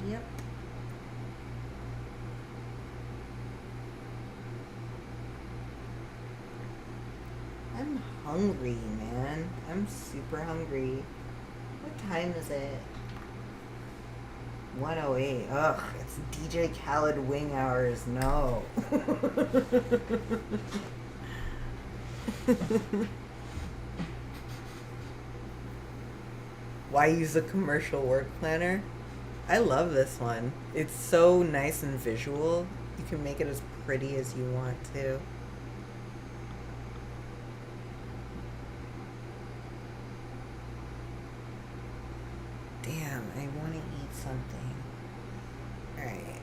Yep. I'm hungry, man. I'm super hungry. What time is it? 1:08. Ugh, it's DJ Khaled wing hours. No. Why use a commercial work planner? I love this one. It's so nice and visual. You can make it as pretty as you want to. Damn, I want to eat something. Alright.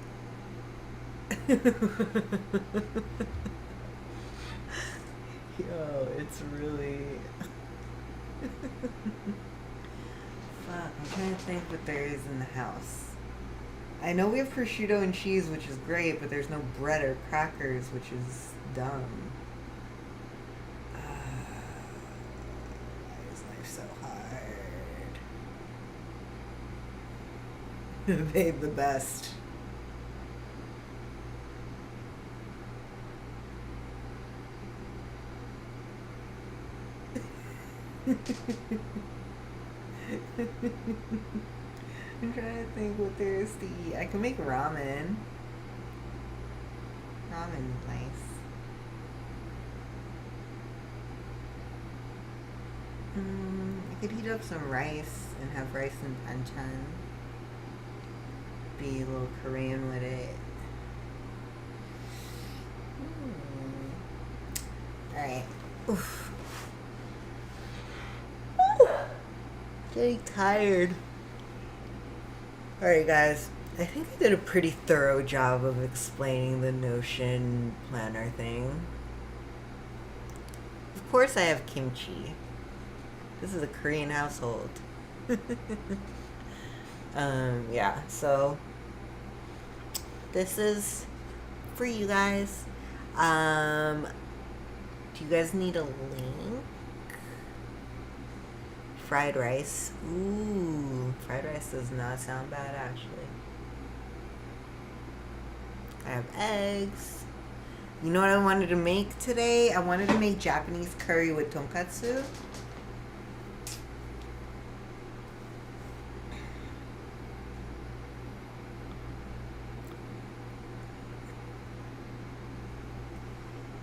Yo, it's really... Fuck, I'm trying to think what there is in the house. I know we have prosciutto and cheese, which is great, but there's no bread or crackers, which is dumb. Why is life so hard? Babe, the best. I'm trying to think what there is to eat. I can make ramen. Ramen's nice. I could heat up some rice and have rice and panchan. Be a little Korean with it. Alright. Oof. Getting tired. Alright guys, I think I did a pretty thorough job of explaining the Notion planner thing. Of course I have kimchi. This is a Korean household. Yeah, so this is for you guys. Do you guys need a link? Fried rice. Ooh, fried rice does not sound bad actually. I have eggs. You know what I wanted to make today? I wanted to make Japanese curry with tonkatsu.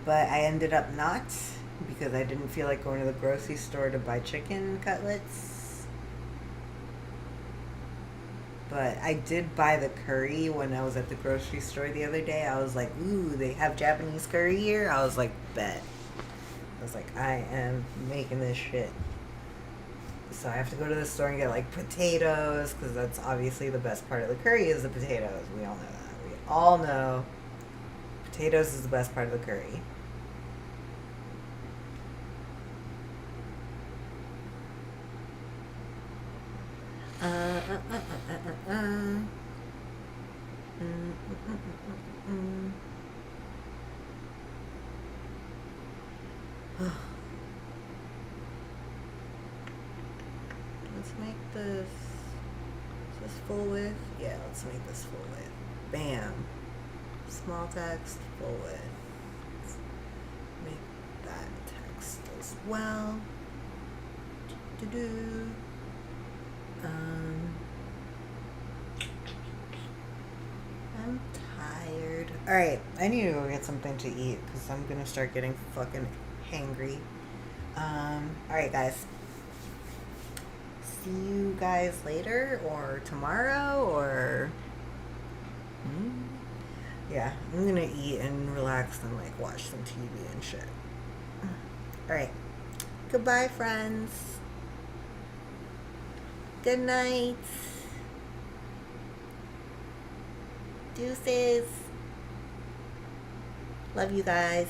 But I ended up not, because I didn't feel like going to the grocery store to buy chicken cutlets. But I did buy the curry when I was at the grocery store the other day. I was like, ooh, they have Japanese curry here? I was like, bet. I was like, I am making this shit. So I have to go to the store and get like potatoes, because that's obviously the best part of the curry is the potatoes. We all know that. We all know potatoes is the best part of the curry. Let's make this. Is this full width? Yeah, let's make this full width. Bam. Small text, full width. Let's make that text as well. Do-do-do. I'm tired. Alright, I need to go get something to eat because I'm gonna start getting fucking hangry. Alright guys. See you guys later or tomorrow or yeah, I'm gonna eat and relax and like watch some TV and shit. Alright. Goodbye friends. Good night. Deuces. Love you guys.